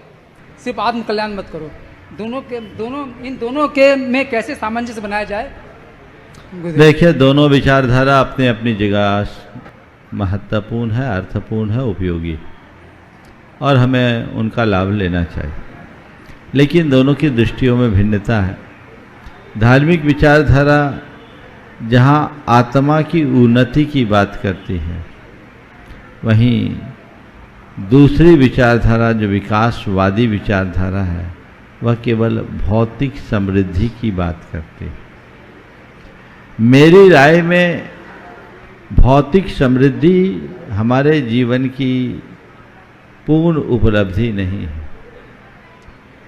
सिर्फ आत्म कल्याण मत करो। इन दोनों के में कैसे सामंजस्य बनाया जाए? देखिए, दोनों विचारधारा अपनी अपनी जगह महत्वपूर्ण है, अर्थपूर्ण है, उपयोगी, और हमें उनका लाभ लेना चाहिए। लेकिन दोनों की दृष्टियों में भिन्नता है। धार्मिक विचारधारा जहाँ आत्मा की उन्नति की बात करती है, वहीं दूसरी विचारधारा जो विकासवादी विचारधारा है, वह केवल भौतिक समृद्धि की बात करती है। मेरी राय में भौतिक समृद्धि हमारे जीवन की पूर्ण उपलब्धि नहीं है।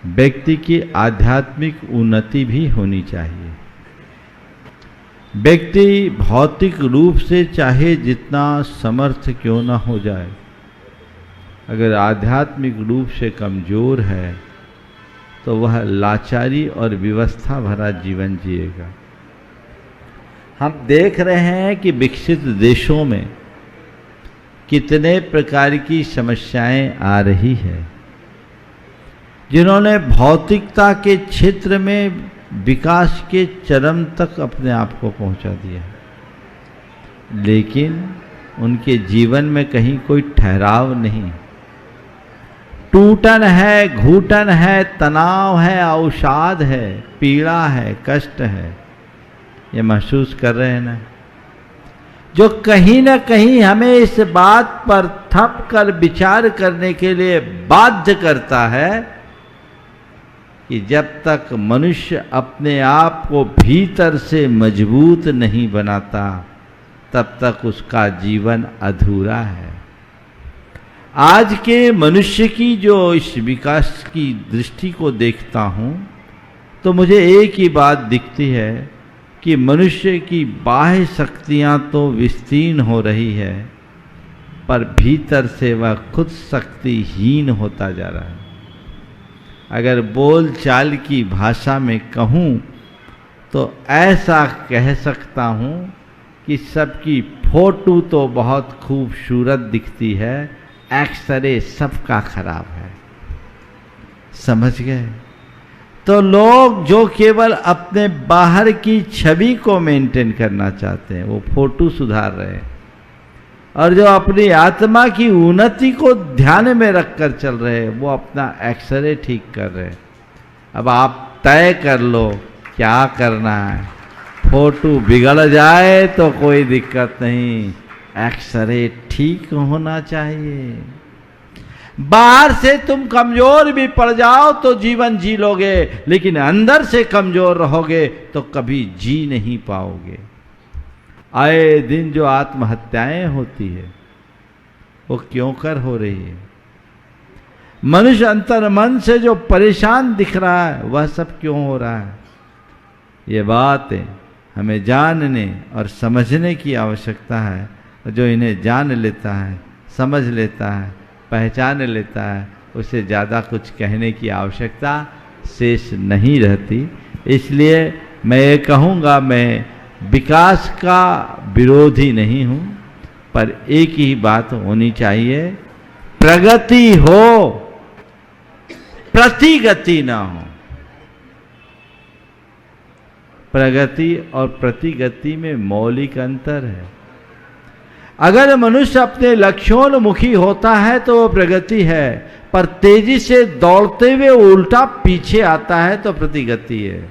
व्यक्ति की आध्यात्मिक उन्नति भी होनी चाहिए। व्यक्ति भौतिक रूप से चाहे जितना समर्थ क्यों ना हो जाए, अगर आध्यात्मिक रूप से कमजोर है तो वह लाचारी और विवस्था भरा जीवन जिएगा। हम देख रहे हैं कि विकसित देशों में कितने प्रकार की समस्याएं आ रही है। जिन्होंने भौतिकता के क्षेत्र में विकास के चरम तक अपने आप को पहुंचा दिया, लेकिन उनके जीवन में कहीं कोई ठहराव नहीं। टूटन है, घूटन है, तनाव है, अवसाद है, पीड़ा है, कष्ट है, ये महसूस कर रहे हैं ना, जो कहीं ना कहीं हमें इस बात पर थप कर विचार करने के लिए बाध्य करता है कि जब तक मनुष्य अपने आप को भीतर से मजबूत नहीं बनाता, तब तक उसका जीवन अधूरा है। आज के मनुष्य की जो इस विकास की दृष्टि को देखता हूँ, तो मुझे एक ही बात दिखती है कि मनुष्य की बाह्य शक्तियाँ तो विस्तीर्ण हो रही है, पर भीतर से वह खुद शक्तिहीन होता जा रहा है। अगर बोल चाल की भाषा में कहूँ तो ऐसा कह सकता हूँ कि सबकी फोटो तो बहुत खूबसूरत दिखती है, एक्सरे सबका खराब है। समझ गए? तो लोग जो केवल अपने बाहर की छवि को मेंटेन करना चाहते हैं, वो फोटो सुधार रहे हैं, और जो अपनी आत्मा की उन्नति को ध्यान में रखकर चल रहे हैं, वो अपना एक्सरे ठीक कर रहे हैं। अब आप तय कर लो क्या करना है। फोटो बिगड़ जाए तो कोई दिक्कत नहीं, एक्सरे ठीक होना चाहिए। बाहर से तुम कमजोर भी पड़ जाओ तो जीवन जी लोगे, लेकिन अंदर से कमजोर रहोगे तो कभी जी नहीं पाओगे। आए दिन जो आत्महत्याएं होती है, वो क्यों कर हो रही है? मनुष्य अंतर मन से जो परेशान दिख रहा है, वह सब क्यों हो रहा है? ये बातें हमें जानने और समझने की आवश्यकता है। जो इन्हें जान लेता है, समझ लेता है, पहचान लेता है, उसे ज़्यादा कुछ कहने की आवश्यकता शेष नहीं रहती। इसलिए मैं ये कहूँगा, मैं विकास का विरोधी नहीं हूँ, पर एक ही बात होनी चाहिए, प्रगति हो, प्रतिगति ना हो। प्रगति और प्रतिगति में मौलिक अंतर है। अगर मनुष्य अपने लक्ष्योन्मुखी होता है तो वो प्रगति है, पर तेजी से दौड़ते हुए उल्टा पीछे आता है तो प्रतिगति है।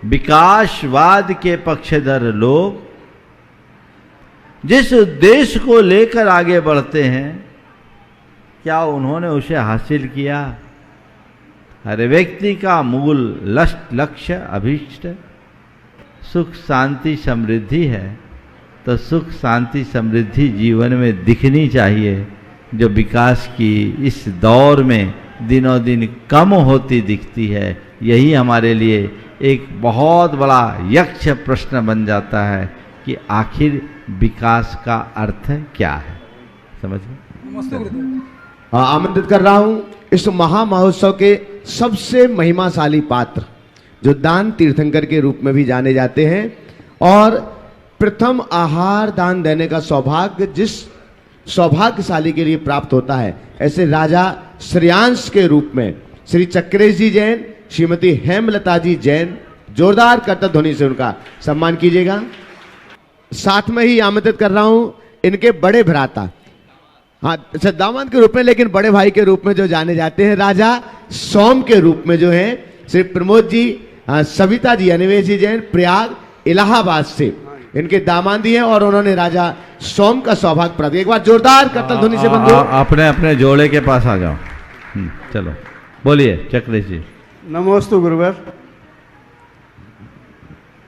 विकासवाद के पक्षधर लोग जिस उद्देश्य को लेकर आगे बढ़ते हैं, क्या उन्होंने उसे हासिल किया? हर व्यक्ति का मूल लक्ष्य अभीष्ट सुख शांति समृद्धि है, तो सुख शांति समृद्धि जीवन में दिखनी चाहिए, जो विकास की इस दौर में दिनों दिन कम होती दिखती है। यही हमारे लिए एक बहुत बड़ा यक्ष प्रश्न बन जाता है कि आखिर विकास का अर्थ क्या है। समझ आमंत्रित कर रहा हूं इस महामहोत्सव के सबसे महिमाशाली पात्र, जो दान तीर्थंकर के रूप में भी जाने जाते हैं और प्रथम आहार दान देने का सौभाग्य जिस सौभाग्यशाली के लिए प्राप्त होता है, ऐसे राजा श्रेयांश के रूप में श्री चक्रेश जी जैन, श्रीमती हेमलता जी जैन, जोरदार करतब ध्वनि से उनका सम्मान कीजिएगा। साथ में ही आमंत्रित कर रहा हूं इनके बड़े भ्राता, हाँ दामाद के रूप में, लेकिन बड़े भाई के रूप में जो जाने जाते हैं, राजा सोम के रूप में जो है श्री प्रमोद जी, सविता जी, अनिवेश जी जैन, प्रयाग इलाहाबाद से इनके दामादी हैं और उन्होंने राजा सोम का सौभाग्य प्राप्त। एक बार जोरदार करतब ध्वनि से बंधु अपने अपने जोड़े के पास आ जाओ। चलो बोलिए चक्रेश जी। नमोस्तु गुरुवर।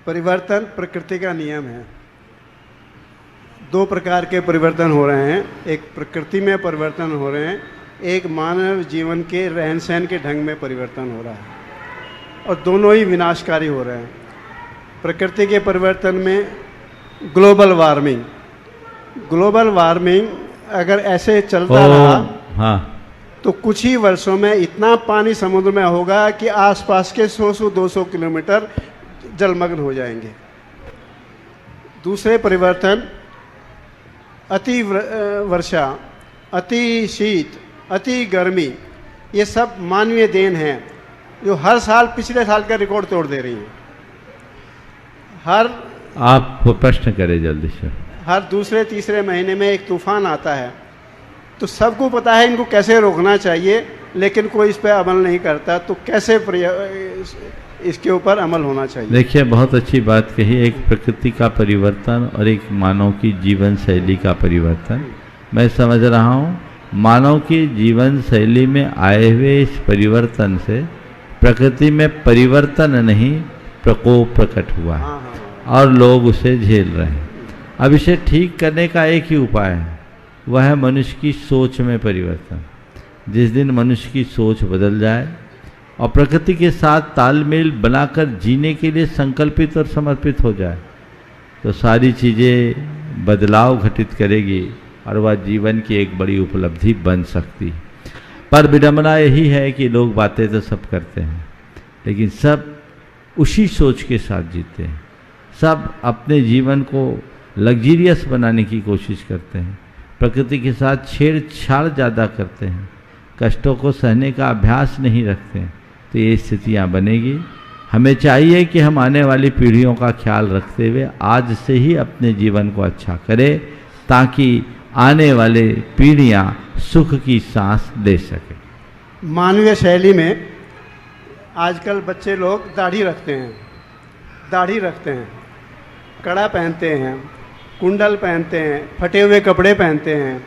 परिवर्तन प्रकृति का नियम है। दो प्रकार के परिवर्तन हो रहे हैं, एक प्रकृति में परिवर्तन हो रहे हैं, एक मानव जीवन के रहन सहन के ढंग में परिवर्तन हो रहा है, और दोनों ही विनाशकारी हो रहे हैं। प्रकृति के परिवर्तन में ग्लोबल वार्मिंग अगर ऐसे चलता रहा, हाँ, तो कुछ ही वर्षों में इतना पानी समुद्र में होगा कि आसपास के 100-200 किलोमीटर जलमग्न हो जाएंगे। दूसरे परिवर्तन अति वर्षा, अति शीत, अति गर्मी, ये सब मानवीय देन है, जो हर साल पिछले साल का रिकॉर्ड तोड़ दे रही हैं। आप प्रश्न करें जल्दी से। हर दूसरे तीसरे महीने में एक तूफान आता है, तो सबको पता है इनको कैसे रोकना चाहिए, लेकिन कोई इस पर अमल नहीं करता। तो कैसे इसके ऊपर अमल होना चाहिए? देखिए, बहुत अच्छी बात कही। एक प्रकृति का परिवर्तन और एक मानव की जीवन शैली का परिवर्तन। मैं समझ रहा हूँ मानव की जीवन शैली में आए हुए इस परिवर्तन से प्रकृति में परिवर्तन नहीं, प्रकोप प्रकट हुआ है और लोग उसे झेल रहे हैं। अब इसे ठीक करने का एक ही उपाय है, वह है मनुष्य की सोच में परिवर्तन। जिस दिन मनुष्य की सोच बदल जाए और प्रकृति के साथ तालमेल बनाकर जीने के लिए संकल्पित और समर्पित हो जाए, तो सारी चीज़ें बदलाव घटित करेगी और वह जीवन की एक बड़ी उपलब्धि बन सकती है। पर विडंबना यही है कि लोग बातें तो सब करते हैं, लेकिन सब उसी सोच के साथ जीते हैं। सब अपने जीवन को लग्जीरियस बनाने की कोशिश करते हैं, प्रकृति के साथ छेड़छाड़ ज़्यादा करते हैं, कष्टों को सहने का अभ्यास नहीं रखते हैं। तो ये स्थितियाँ बनेगी। हमें चाहिए कि हम आने वाली पीढ़ियों का ख्याल रखते हुए आज से ही अपने जीवन को अच्छा करें, ताकि आने वाले पीढ़ियाँ सुख की सांस ले सकें। मानवीय शैली में आजकल बच्चे लोग दाढ़ी रखते हैं, कड़ा पहनते हैं, कुंडल पहनते हैं, फटे हुए कपड़े पहनते हैं,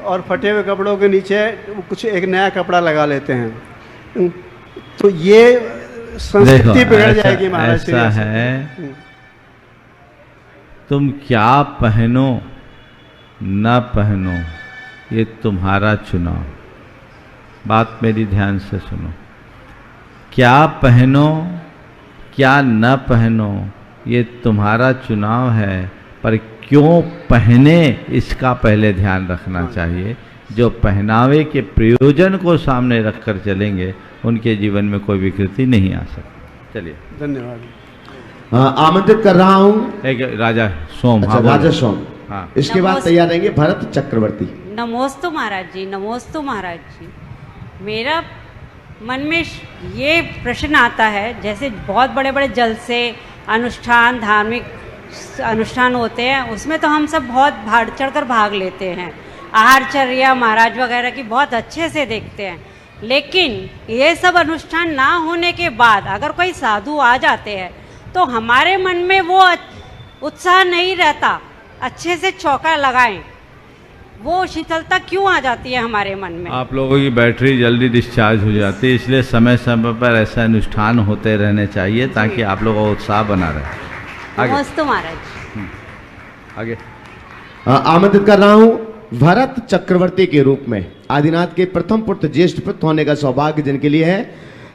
और फटे हुए कपड़ों के नीचे कुछ एक नया कपड़ा लगा लेते हैं। तो ये संस्कृति बिगड़ जाएगी महाराज। ऐसा है, तुम क्या पहनो न पहनो ये तुम्हारा चुनाव। बात मेरी ध्यान से सुनो। क्या पहनो क्या न पहनो ये तुम्हारा चुनाव है, पर क्यों पहने इसका पहले ध्यान रखना चाहिए। जो पहनावे के प्रयोजन को सामने रखकर चलेंगे उनके जीवन में कोई विकृति नहीं आ सकती। चलिए, धन्यवाद। आमंत्रित कर रहा हूँ एक राजा सोम। अच्छा, हाँ, बोलो। राजा सोम। हाँ। इसके बाद तैयार रहेंगे भरत चक्रवर्ती। नमोस्तु महाराज जी, नमोस्तु महाराज जी। मेरा मन में ये प्रश्न आता है, जैसे बहुत बड़े बड़े जलसे अनुष्ठान, धार्मिक अनुष्ठान होते हैं, उसमें तो हम सब बहुत बढ़ चढ़कर भाग लेते हैं, आहारचर्या महाराज वगैरह की बहुत अच्छे से देखते हैं। लेकिन ये सब अनुष्ठान ना होने के बाद अगर कोई साधु आ जाते हैं तो हमारे मन में वो उत्साह नहीं रहता, अच्छे से चौका लगाएं, वो शीतलता क्यों आ जाती है हमारे मन में? आप लोगों की बैटरी जल्दी डिस्चार्ज हो जाती है, इसलिए समय समय पर ऐसा अनुष्ठान होते रहने चाहिए ताकि आप लोगों का उत्साह बना रहे। आगे। नमस्ते महाराज। आगे। आमंत्रित कर रहा हूँ भरत चक्रवर्ती के रूप में, आदिनाथ के प्रथम पुत्र ज्येष्ठ पुत्र होने का सौभाग्य जिनके लिए है,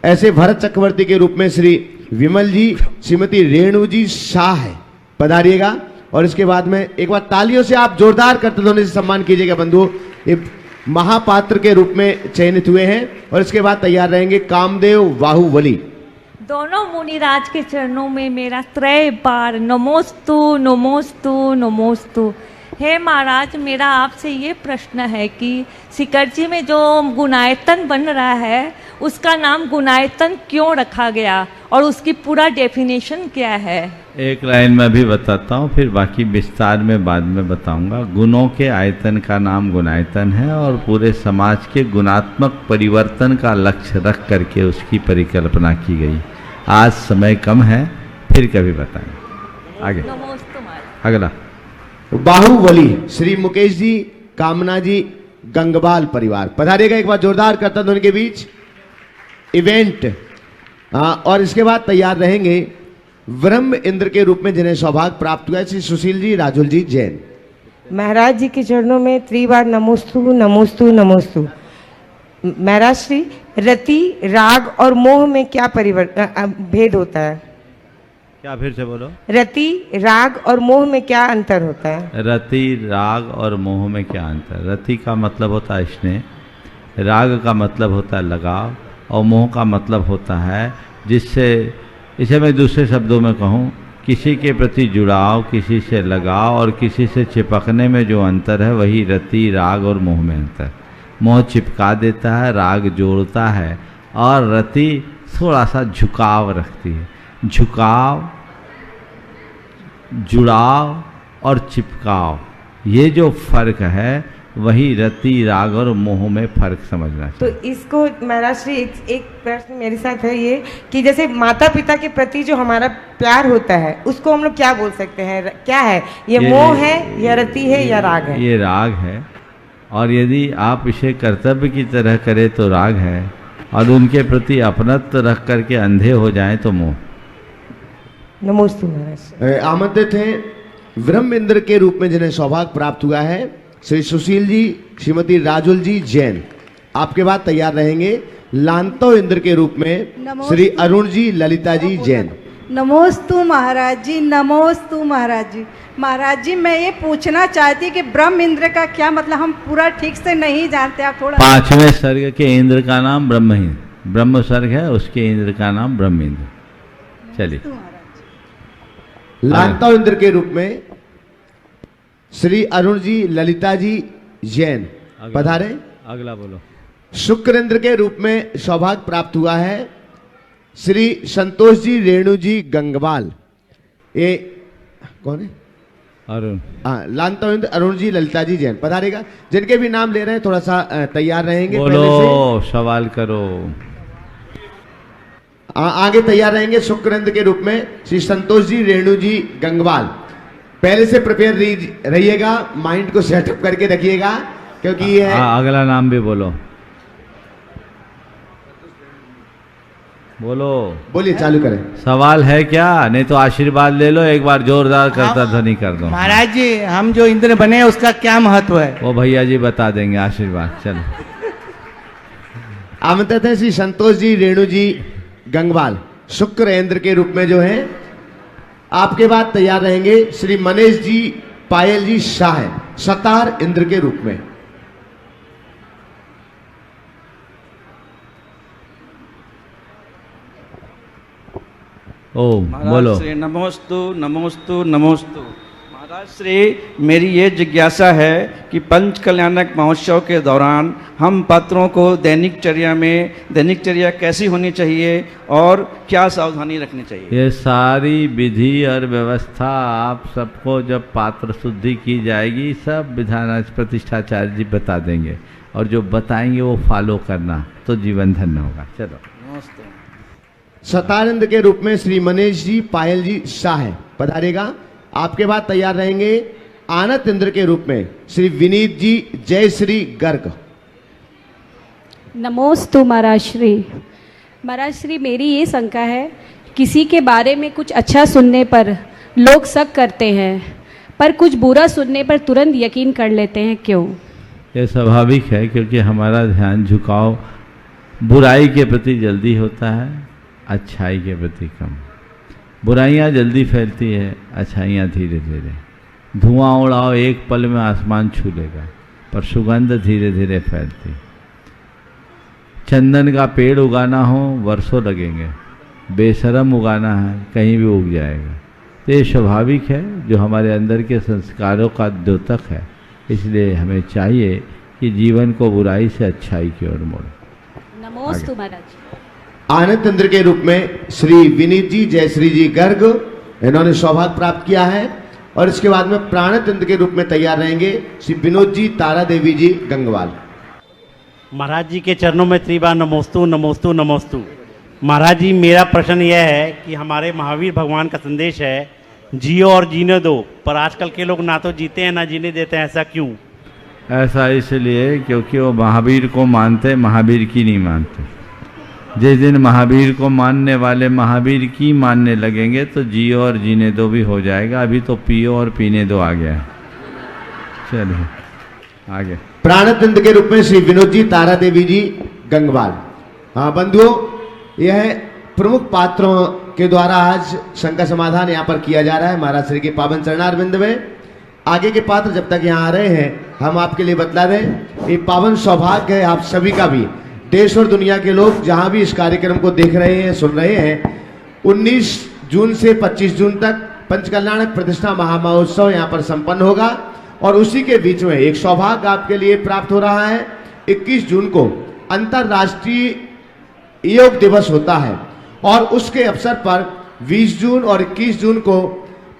ऐसे भरत चक्रवर्ती के रूप में श्री विमल जी, श्रीमती रेणु जी शाह है, पधारिएगा। और इसके बाद में एक बार तालियों से आप जोरदार करते होने से सम्मान कीजिएगा बंधुओं। ये महापात्र के रूप में चयनित हुए हैं। और इसके बाद तैयार रहेंगे कामदेव बाहुबली। दोनों मुनिराज के चरणों में मेरा त्रय बार नमोस्तु नमोस्तु नमोस्तु। हे महाराज, मेरा आपसे ये प्रश्न है कि सिकरजी में जो गुणायतन बन रहा है उसका नाम गुणायतन क्यों रखा गया और उसकी पूरा डेफिनेशन क्या है? एक लाइन में भी बताता हूँ, फिर बाकी विस्तार में बाद में बताऊंगा। गुणों के आयतन का नाम गुणायतन है और पूरे समाज के गुणात्मक परिवर्तन का लक्ष्य रख करके उसकी परिकल्पना की गई। आज समय कम है, फिर कभी बताएंगे। आगे अगला बाहुबली श्री मुकेश जी, कामना जी, गंगबाल परिवार, पधारिएगा एक बार जोरदार करता ध्वनि के बीच इवेंट। और इसके बाद तैयार रहेंगे ब्रह्म इंद्र के रूप में जिन्हें सौभाग्य प्राप्त हुआ है श्री सुशील जी, राजुल जी जैन। महाराज जी के चरणों में त्रिबार नमोस्तु नमोस्तु नमोस्तु। महाराज श्री, रति राग और मोह में क्या भेद होता है? क्या फिर से बोलो? रति राग और मोह में क्या अंतर होता है? रति राग और मोह में क्या अंतर? रति का मतलब होता है स्नेह, राग का मतलब होता है लगाव, और मोह का मतलब होता है जिससे, इसे मैं दूसरे शब्दों में कहूँ, किसी के प्रति जुड़ाव, किसी से लगाव और किसी से चिपकने में जो अंतर है वही रति राग और मोह में अंतर। मोह चिपका देता है, राग जोड़ता है, और रति थोड़ा सा झुकाव रखती है। झुकाव, जुड़ाव और चिपकाव, ये जो फर्क है वही रति राग और मोह में फर्क समझना चाहिए। तो इसको महाराज श्री एक प्रश्न मेरे साथ है ये कि जैसे माता पिता के प्रति जो हमारा प्यार होता है उसको हम लोग क्या बोल सकते हैं? क्या है ये मोह है या रति है या राग है? ये राग है, और यदि आप इसे कर्तव्य की तरह करें तो राग है, और उनके प्रति अपनत्व रख करके अंधे हो जाएं तो मोह। नमोस्तु महाराज। आमंत्रित हैं ब्रह्म इंद्र के रूप में जिन्हें सौभाग्य प्राप्त हुआ है श्री सुशील जी, श्रीमती राजुल जी जैन। आपके बाद तैयार रहेंगे लांतो इंद्र के रूप में श्री अरुण जी, ललिता जी जैन। नमोस्तु महाराज जी, नमोस्तु महाराज जी। महाराज जी, मैं ये पूछना चाहती कि ब्रह्म इंद्र का क्या मतलब, हम पूरा ठीक से नहीं जानते, आप थोड़ा। 5वें सर्ग के इंद्र का नाम ब्रह्म ही, ब्रह्म सर्ग है, उसके इंद्र का नाम ब्रह्म इंद्र। चलिए, लांतो इंद्र के रूप में श्री अरुण जी, ललिता जी जैन, पधारे। अगला बोलो। शुक्र इंद्र के रूप में सौभाग्य प्राप्त हुआ है श्री संतोष जी, रेणु जी गंगवाल। ये कौन है? अरुण। हाँ, लांतो इंद्र, अरुण जी, ललिता जी जैन, पधारेगा। जिनके भी नाम ले रहे हैं थोड़ा सा तैयार रहेंगे। बोलो, सवाल करो। आगे तैयार रहेंगे शुक्र इंद्र के रूप में श्री संतोष जी, रेणु जी गंगवाल। पहले से प्रिपेयर रहिएगा, माइंड को सेटअप करके रखिएगा, क्योंकि ये अगला नाम भी बोलो। बोलो, बोलिए, चालू करें। सवाल है क्या? नहीं तो आशीर्वाद ले लो, एक बार जोरदार करता ध्वनि कर दो। महाराज जी, हम जो इंद्र बने हैं उसका क्या महत्व है? वो भैया जी बता देंगे। आशीर्वाद। चलो, आमंत्रित है श्री संतोष जी, रेणु जी गंगवाल। शुक्र इंद्र के रूप में जो है। आपके बाद तैयार रहेंगे श्री मनीष जी पायल जी शाह, सतार इंद्र के रूप में। ओम बोलो। श्री नमोस्तु नमोस्तु नमोस्तु। महाराज श्री, मेरी ये जिज्ञासा है कि पंच कल्याणक महोत्सव के दौरान हम पात्रों को दिनचर्या कैसी होनी चाहिए और क्या सावधानी रखनी चाहिए? ये सारी विधि और व्यवस्था आप सबको जब पात्र शुद्धि की जाएगी सब विधान प्रतिष्ठाचार्य जी बता देंगे, और जो बताएंगे वो फॉलो करना, तो जीवन धन्य होगा। चलो नमस्ते। सतारिंद के रूप में श्री मनीष जी पायल जी शाह पधारेगा। आपके बाद तैयार रहेंगे आनत इंद्र के रूप में श्री विनीत जी जय श्री गर्ग। नमोस्तु महाराज श्री। महाराज श्री, मेरी ये शंका है, किसी के बारे में कुछ अच्छा सुनने पर लोग शक करते हैं, पर कुछ बुरा सुनने पर तुरंत यकीन कर लेते हैं, क्यों? ये स्वाभाविक है, क्योंकि हमारा ध्यान झुकाव बुराई के प्रति जल्दी होता है, अच्छाई के प्रति कम। बुराइयाँ जल्दी फैलती है, अच्छाइयाँ धीरे धीरे। धुआं उड़ाओ एक पल में आसमान छू लेगा, पर सुगंध धीरे धीरे फैलती। चंदन का पेड़ उगाना हो वर्षों लगेंगे, बेशरम उगाना है कहीं भी उग जाएगा। तो ये स्वाभाविक है, जो हमारे अंदर के संस्कारों का द्योतक है। इसलिए हमें चाहिए कि जीवन को बुराई से अच्छाई की ओर मोड़े। नमोस्तु महाराज। आनंद इंद्र के रूप में श्री विनीत जी जयश्री जी गर्ग, इन्होंने सौभाग्य प्राप्त किया है। और इसके बाद में प्राणत इंद्र के रूप में तैयार रहेंगे श्री विनोद जी तारा देवी जी गंगवाल। महाराज जी के चरणों में त्रिबार नमोस्तु नमोस्तु नमोस्तु। महाराज जी, मेरा प्रश्न यह है कि हमारे महावीर भगवान का संदेश है जियो और जीने दो, पर आजकल के लोग ना तो जीते हैं ना जीने देते हैं, ऐसा क्यों? ऐसा इसलिए क्योंकि वो महावीर को मानते, महावीर की नहीं मानते। जिस दिन महावीर को मानने वाले महावीर की मानने लगेंगे तो जियो और जीने दो भी हो जाएगा। अभी तो पियो और पीने दो आ गया है। चलिए आगे। प्राणतंत्र के रूप में श्री विनोद जी तारा देवी जी गंगवाल। हाँ बंधुओं, यह प्रमुख पात्रों के द्वारा आज शंका समाधान यहाँ पर किया जा रहा है महाराज श्री के पावन चरणारविंद में। आगे के पात्र जब तक यहाँ आ रहे हैं, हम आपके लिए बतला दें, ये पावन सौभाग्य है आप सभी का भी, देश और दुनिया के लोग जहां भी इस कार्यक्रम को देख रहे हैं सुन रहे हैं। 19 जून से 25 जून तक पंचकल्याणक प्रतिष्ठा महामहोत्सव यहाँ पर संपन्न होगा, और उसी के बीच में एक सौभाग्य आपके लिए प्राप्त हो रहा है। 21 जून को अंतर्राष्ट्रीय योग दिवस होता है, और उसके अवसर पर 20 जून और 21 जून को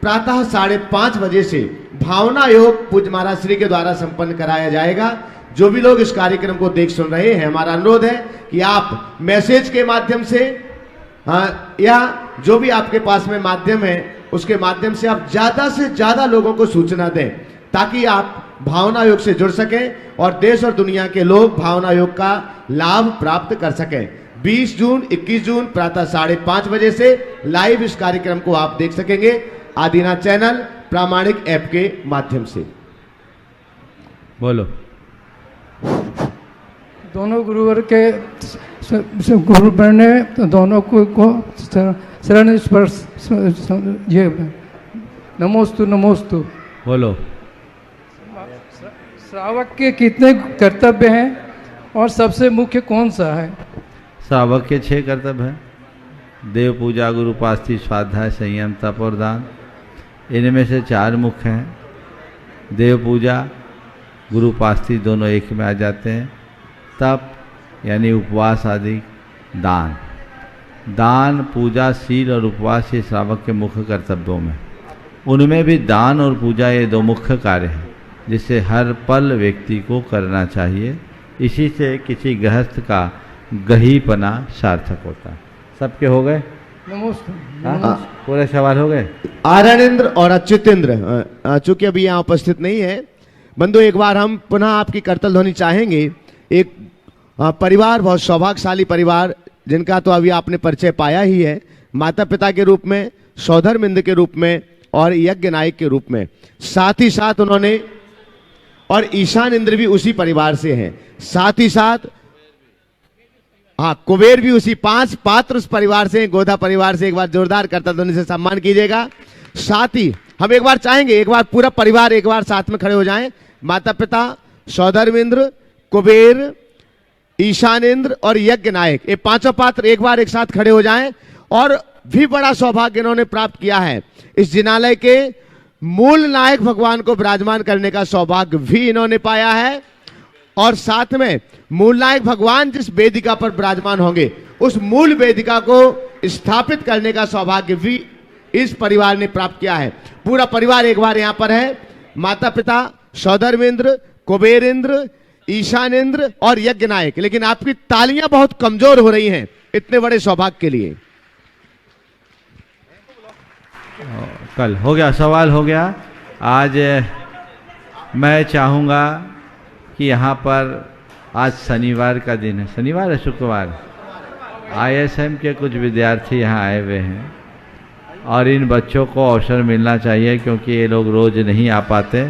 प्रातः 5:30 बजे से भावना योग पूज्य महाराज श्री के द्वारा संपन्न कराया जाएगा। जो भी लोग इस कार्यक्रम को देख सुन रहे हैं, हमारा अनुरोध है कि आप मैसेज के माध्यम से या जो भी आपके पास में माध्यम है उसके माध्यम से आप ज्यादा से ज्यादा लोगों को सूचना दें, ताकि आप भावना योग से जुड़ सकें और देश और दुनिया के लोग भावना योग का लाभ प्राप्त कर सकें। 20 जून 21 जून प्रातः 5:30 बजे से लाइव इस कार्यक्रम को आप देख सकेंगे आदिनाथ चैनल प्रामाणिक ऐप के माध्यम से। बोलो। दोनों गुरुवर के गुरु बने तो दोनों को शरण स्पर्श ये नमोस्तु नमोस्तु। बोलो। श्रावक के कितने कर्तव्य हैं और सबसे मुख्य कौन सा है? श्रावक के 6 कर्तव्य हैं। देव पूजा, गुरुपास्थि, स्वाध्याय, संयम, तप और दान। इनमें से 4 मुख्य हैं। देव पूजा, गुरुपास्थि दोनों एक में आ जाते हैं। तप यानी उपवास आदि, दान। दान, पूजा, सील और उपवास ये श्रावक के मुख्य कर्तव्यों में। उनमें भी दान और पूजा ये 2 मुख्य कार्य हैं जिसे हर पल व्यक्ति को करना चाहिए। इसी से किसी गृहस्थ का गहीपना सार्थक होता है। सबके हो गए? नमस्कार। पूरे सवाल हो गए? आरणेंद्र और अच्युतेंद्र चूंकि अभी यहाँ उपस्थित नहीं है, बंधु एक बार हम पुनः आपकी करतल ध्वनि चाहेंगे। एक परिवार, बहुत सौभाग्यशाली परिवार, जिनका तो अभी आपने परिचय पाया ही है, माता पिता के रूप में, सौधर्मिंद के रूप में और यज्ञ नायक के रूप में। साथ ही साथ उन्होंने, और ईशान इंद्र भी उसी परिवार से हैं। साथ ही साथ हाँ, कुबेर भी उसी 5 पात्र उस परिवार से, गोधा परिवार से। एक बार जोरदार करतल ध्वनि से सम्मान कीजिएगा। साथ ही हम एक बार चाहेंगे, एक बार पूरा परिवार एक बार साथ में खड़े हो जाएं। माता पिता सौधर्मेंद्र, कुबेर, ईशानेंद्र और यज्ञ नायक, ये 5 पात्र एक बार एक साथ खड़े हो जाएं। और भी बड़ा सौभाग्य इन्होंने प्राप्त किया है, इस जिनालय के मूल नायक भगवान को विराजमान करने का सौभाग्य भी इन्होंने पाया है। और साथ में मूल नायक भगवान जिस वेदिका पर विराजमान होंगे, उस मूल वेदिका को स्थापित करने का सौभाग्य भी इस परिवार ने प्राप्त किया है। पूरा परिवार एक बार यहां पर है। माता पिता सौधर्मेंद्र, कुबेरेंद्र, ईशानेंद्र और यज्ञ नायक। लेकिन आपकी तालियां बहुत कमजोर हो रही हैं इतने बड़े सौभाग्य के लिए। कल हो गया, सवाल हो गया। आज मैं चाहूँगा कि यहाँ पर आज शनिवार का दिन है, शनिवार है शुक्रवार, ISM के कुछ विद्यार्थी यहाँ आए हुए हैं और इन बच्चों को अवसर मिलना चाहिए क्योंकि ये लोग रोज़ नहीं आ पाते।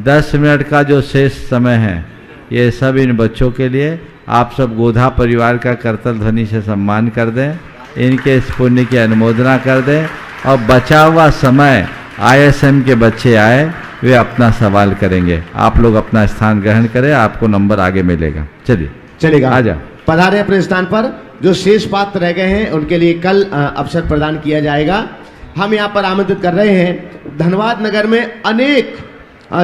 10 मिनट का जो शेष समय है ये सब इन बच्चों के लिए। आप सब गोधा परिवार का करतल ध्वनि से सम्मान कर दें, इनके इस पुण्य की अनुमोदना कर दें और बचा हुआ समय ISM के बच्चे आए, वे अपना सवाल करेंगे। आप लोग अपना स्थान ग्रहण करें, आपको नंबर आगे मिलेगा। चलिए चलेगा, आ जाओ। पधारे अपने स्थान पर। जो शेष पात्र रह गए हैं उनके लिए कल अवसर प्रदान किया जाएगा। हम यहाँ पर आमंत्रित कर रहे हैं, धनबाद नगर में अनेक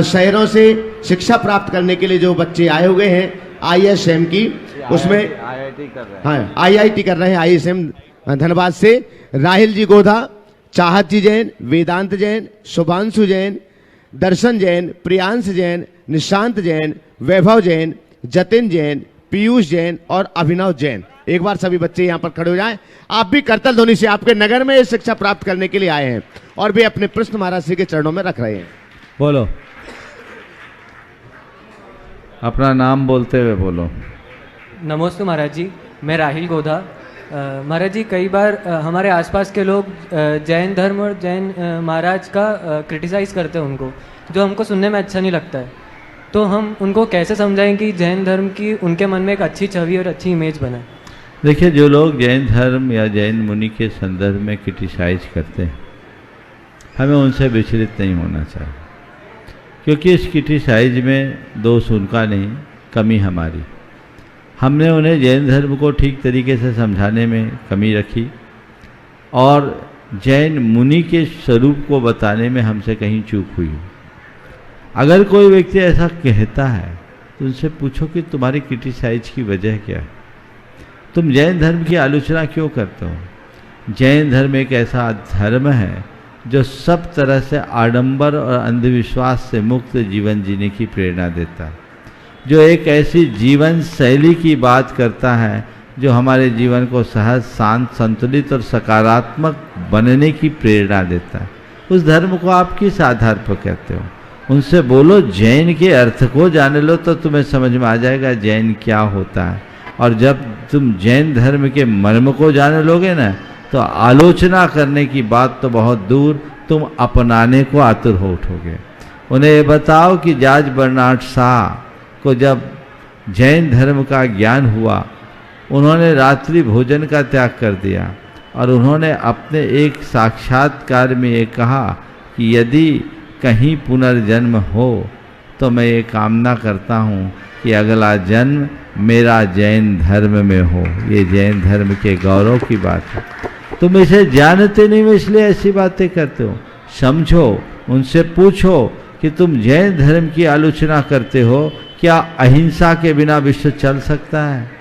शहरों से शिक्षा प्राप्त करने के लिए जो बच्चे आए हुए हैं ISM की, उसमें IIT कर रहे हैं। हाँ, IIT कर रहे हैं ISM धनबाद से। राहिल जी गोधा, चाहत जी जैन, वेदांत जैन, शुभांशु जैन, दर्शन जैन, प्रियांश जैन, निशांत जैन, वैभव जैन, जतिन जैन, पीयूष जैन और अभिनव जैन। एक बार सभी बच्चे यहाँ पर खड़े हो जाएं। आप भी करतल ध्वनि से आपके नगर में शिक्षा प्राप्त करने के लिए आए हैं और भी अपने प्रश्न महाराज श्री के चरणों में रख रहे हैं। बोलो, अपना नाम बोलते हुए बोलो। नमस्ते महाराज जी, मैं राहिल गोधा। महाराज जी, कई बार हमारे आसपास के लोग जैन धर्म और जैन महाराज का क्रिटिसाइज़ करते हैं उनको, जो हमको सुनने में अच्छा नहीं लगता है। तो हम उनको कैसे समझाएं कि जैन धर्म की उनके मन में एक अच्छी छवि और अच्छी इमेज बने? देखिए, जो लोग जैन धर्म या जैन मुनि के संदर्भ में क्रिटिसाइज करते हैं, हमें उनसे विचलित नहीं होना चाहिए, क्योंकि इस क्रिटिसाइज में दोष उनका नहीं, कमी हमारी। हमने उन्हें जैन धर्म को ठीक तरीके से समझाने में कमी रखी और जैन मुनि के स्वरूप को बताने में हमसे कहीं चूक हुई। अगर कोई व्यक्ति ऐसा कहता है तो उनसे पूछो कि तुम्हारी क्रिटिसाइज की वजह क्या है, तुम जैन धर्म की आलोचना क्यों करते हो। जैन धर्म एक ऐसा धर्म है जो सब तरह से आडंबर और अंधविश्वास से मुक्त जीवन जीने की प्रेरणा देता है, जो एक ऐसी जीवन शैली की बात करता है जो हमारे जीवन को सहज, शांत, संतुलित और सकारात्मक बनने की प्रेरणा देता है। उस धर्म को आप किस आधार पर कहते हो? उनसे बोलो, जैन के अर्थ को जान लो तो तुम्हें समझ में आ जाएगा जैन क्या होता है। और जब तुम जैन धर्म के मर्म को जान लोगे ना, तो आलोचना करने की बात तो बहुत दूर, तुम अपनाने को आतुर हो उठोगे। उन्हें ये बताओ कि जॉर्ज बर्नार्ड शॉ को जब जैन धर्म का ज्ञान हुआ, उन्होंने रात्रि भोजन का त्याग कर दिया और उन्होंने अपने एक साक्षात्कार में ये कहा कि यदि कहीं पुनर्जन्म हो तो मैं ये कामना करता हूँ कि अगला जन्म मेरा जैन धर्म में हो। ये जैन धर्म के गौरव की बात है। तुम इसे जानते नहीं हो इसलिए ऐसी बातें करते हो। समझो, उनसे पूछो कि तुम जैन धर्म की आलोचना करते हो, क्या अहिंसा के बिना विश्व चल सकता है?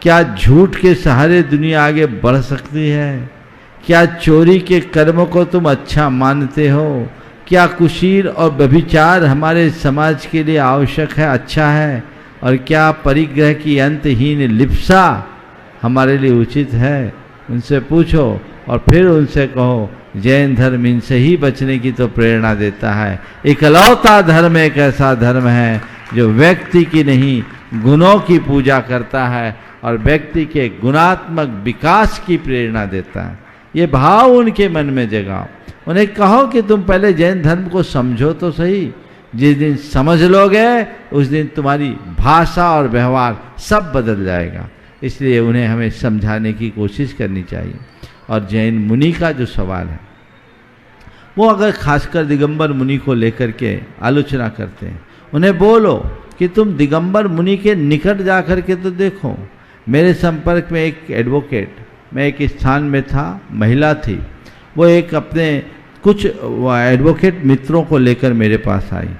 क्या झूठ के सहारे दुनिया आगे बढ़ सकती है? क्या चोरी के कर्म को तुम अच्छा मानते हो? क्या कुशील और व्यभिचार हमारे समाज के लिए आवश्यक है, अच्छा है? और क्या परिग्रह की अंतहीन लिप्सा हमारे लिए उचित है? उनसे पूछो और फिर उनसे कहो जैन धर्म इनसे ही बचने की तो प्रेरणा देता है। इकलौता धर्म एक ऐसा धर्म है जो व्यक्ति की नहीं गुणों की पूजा करता है और व्यक्ति के गुणात्मक विकास की प्रेरणा देता है। ये भाव उनके मन में जगाओ। उन्हें कहो कि तुम पहले जैन धर्म को समझो तो सही। जिस दिन समझ लोगे उस दिन तुम्हारी भाषा और व्यवहार सब बदल जाएगा। इसलिए उन्हें हमें समझाने की कोशिश करनी चाहिए। और जैन मुनि का जो सवाल है वो अगर खासकर दिगंबर मुनि को लेकर के आलोचना करते हैं, उन्हें बोलो कि तुम दिगंबर मुनि के निकट जा कर के तो देखो। मेरे संपर्क में एक एडवोकेट, मैं एक स्थान में था, महिला थी, वो एक अपने कुछ एडवोकेट मित्रों को लेकर मेरे पास आई,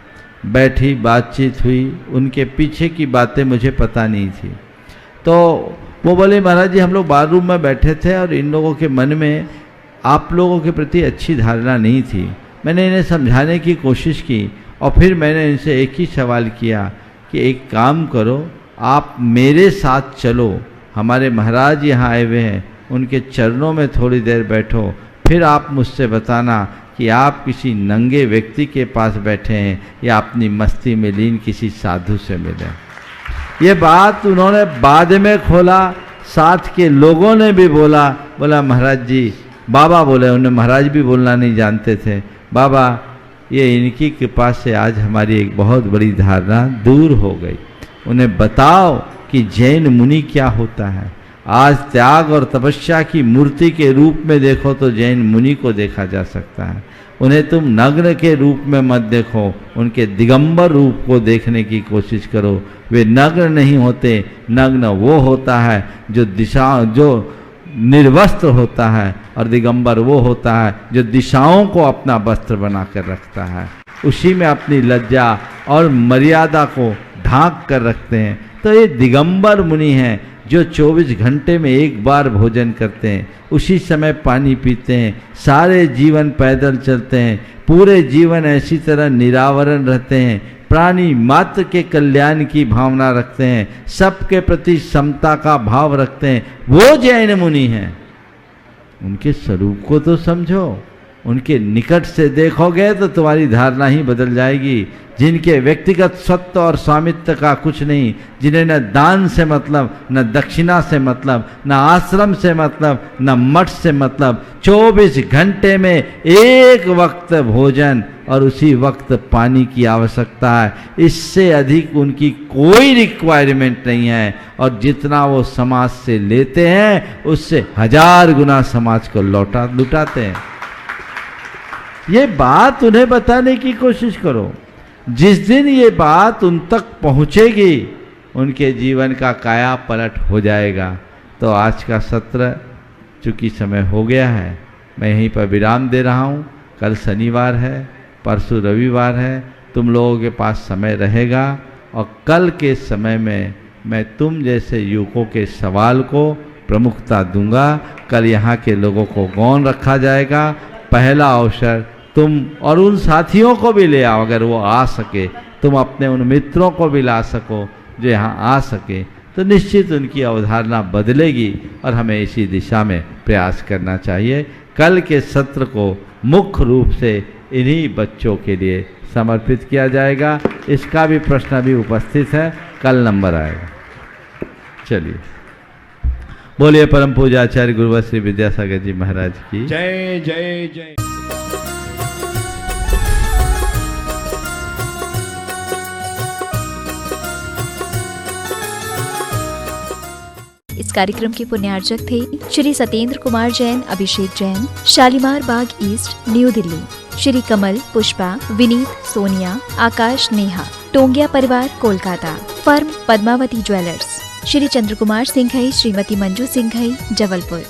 बैठी, बातचीत हुई, उनके पीछे की बातें मुझे पता नहीं थी। तो वो बोले महाराज जी हम लोग बार रूम में बैठे थे और इन लोगों के मन में आप लोगों के प्रति अच्छी धारणा नहीं थी। मैंने इन्हें समझाने की कोशिश की और फिर मैंने इनसे एक ही सवाल किया कि एक काम करो, आप मेरे साथ चलो, हमारे महाराज यहाँ आए हुए हैं, उनके चरणों में थोड़ी देर बैठो, फिर आप मुझसे बताना कि आप किसी नंगे व्यक्ति के पास बैठे हैं या अपनी मस्ती में लीन किसी साधु से मिले। ये बात उन्होंने बाद में खोला, साथ के लोगों ने भी बोला महाराज जी, बाबा बोले, उन्हें महाराज भी बोलना नहीं जानते थे, बाबा ये इनकी कृपा से आज हमारी एक बहुत बड़ी धारणा दूर हो गई। उन्हें बताओ कि जैन मुनि क्या होता है। आज त्याग और तपस्या की मूर्ति के रूप में देखो तो जैन मुनि को देखा जा सकता है। उन्हें तुम नग्न के रूप में मत देखो, उनके दिगंबर रूप को देखने की कोशिश करो। वे नग्न नहीं होते, नग्न वो होता है जो निर्वस्त्र होता है, और दिगंबर वो होता है जो दिशाओं को अपना वस्त्र बनाकर रखता है, उसी में अपनी लज्जा और मर्यादा को ढांक कर रखते हैं। तो ये दिगंबर मुनि हैं जो 24 घंटे में एक बार भोजन करते हैं, उसी समय पानी पीते हैं, सारे जीवन पैदल चलते हैं, पूरे जीवन ऐसी तरह निरावरण रहते हैं, प्राणी मात्र के कल्याण की भावना रखते हैं, सबके प्रति समता का भाव रखते हैं। वो जैन मुनि हैं। उनके स्वरूप को तो समझो, उनके निकट से देखोगे तो तुम्हारी धारणा ही बदल जाएगी। जिनके व्यक्तिगत सत्व और स्वामित्व का कुछ नहीं, जिन्हें न दान से मतलब, न दक्षिणा से मतलब, न आश्रम से मतलब, न मठ से मतलब, 24 घंटे में एक वक्त भोजन और उसी वक्त पानी की आवश्यकता है, इससे अधिक उनकी कोई रिक्वायरमेंट नहीं है। और जितना वो समाज से लेते हैं उससे 1000 गुना समाज को लुटाते हैं। ये बात उन्हें बताने की कोशिश करो। जिस दिन ये बात उन तक पहुंचेगी उनके जीवन का काया पलट हो जाएगा। तो आज का सत्र चूँकि समय हो गया है, मैं यहीं पर विराम दे रहा हूँ। कल शनिवार है, परसों रविवार है, तुम लोगों के पास समय रहेगा और कल के समय में मैं तुम जैसे युवकों के सवाल को प्रमुखता दूंगा। कल यहाँ के लोगों को गौन रखा जाएगा। पहला अवसर तुम और उन साथियों को भी ले आओ, अगर वो आ सके, तुम अपने उन मित्रों को भी ला सको जो यहाँ आ सके, तो निश्चित उनकी अवधारणा बदलेगी और हमें इसी दिशा में प्रयास करना चाहिए। कल के सत्र को मुख्य रूप से इन्हीं बच्चों के लिए समर्पित किया जाएगा। इसका भी प्रश्न भी उपस्थित है, कल नंबर आएगा। चलिए, बोलिए परम पूज्याचार्य गुरुवर श्री विद्यासागर जी महाराज की जय जय जय। इस कार्यक्रम के पुण्यार्चक थे श्री सत्येंद्र कुमार जैन, अभिषेक जैन, शालीमार बाग ईस्ट, न्यू दिल्ली। श्री कमल, पुष्पा, विनीत, सोनिया, आकाश, नेहा, टोंगिया परिवार, Kolkata. Firm Padmavati jewellers. Shri Chandra Kumar Singhai, Shrimati Manju Singhai, Jabalpur.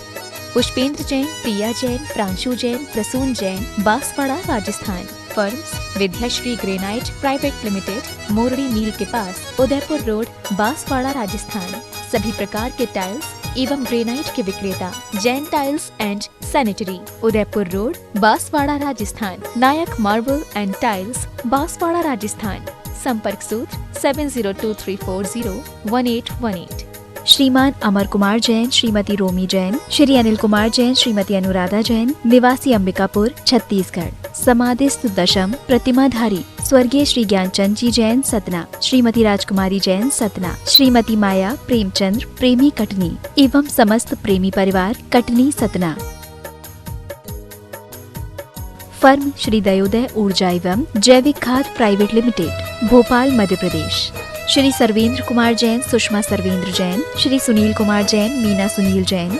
Pushpendra Jain, Priya Jain, Pranshu Jain, Prasoon Jain, Banswara, Rajasthan. Firms Vidyashree granite private limited, Mordi mill के पास, उदयपुर रोड, बांसवाड़ा, राजस्थान। सभी प्रकार के टाइल्स एवं ग्रेनाइट के विक्रेता, Jain tiles and sanitary, Udaipur road, Banswara, Rajasthan. Nayak marble and tiles, Banswara, Rajasthan. संपर्क सूत्र 7023401818। श्रीमान अमर कुमार जैन, श्रीमती रोमी जैन, श्री अनिल कुमार जैन, श्रीमती अनुराधा जैन, निवासी अंबिकापुर, छत्तीसगढ़। समाधिस्थ दशम प्रतिमाधारी स्वर्गीय श्री ज्ञानचंद जी जैन, सतना। श्रीमती राजकुमारी जैन, सतना। श्रीमती माया प्रेमचंद्र, प्रेमी, कटनी एवं समस्त प्रेमी परिवार, कटनी, सतना। फर्म श्री दयोदय ऊर्जा एवं जैविक खाद private limited, Bhopal, Madhya Pradesh. Shri Sarvendra Kumar Jain, Sushma Sarvendra Jain, Shri Sunil Kumar Jain, Meena Sunil Jain,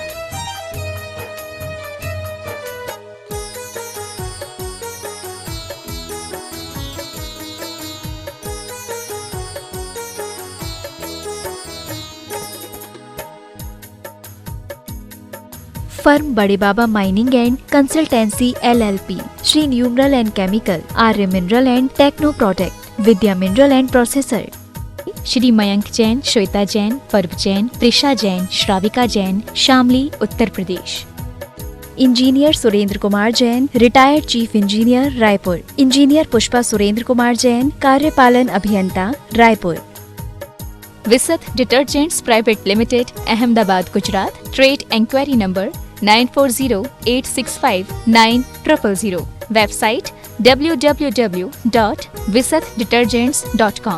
firm Bade Baba mining and consultancy LLP, Shri numeral and chemical, Arya mineral and techno product, Vidya mineral and processor, Shri Mayank Jain, Shweta Jain, Parv Jain, Trisha Jain, Shravika Jain, Shamli, Uttar Pradesh. Engineer Surendra Kumar Jain, retired chief engineer, Raipur. Engineer Pushpa Surendra Kumar Jain, कार्यपालन अभियंता, Raipur. Visat detergents private limited, Ahmedabad, Gujarat. Trade enquiry number 9408659000। Website www.visatdetergents.com।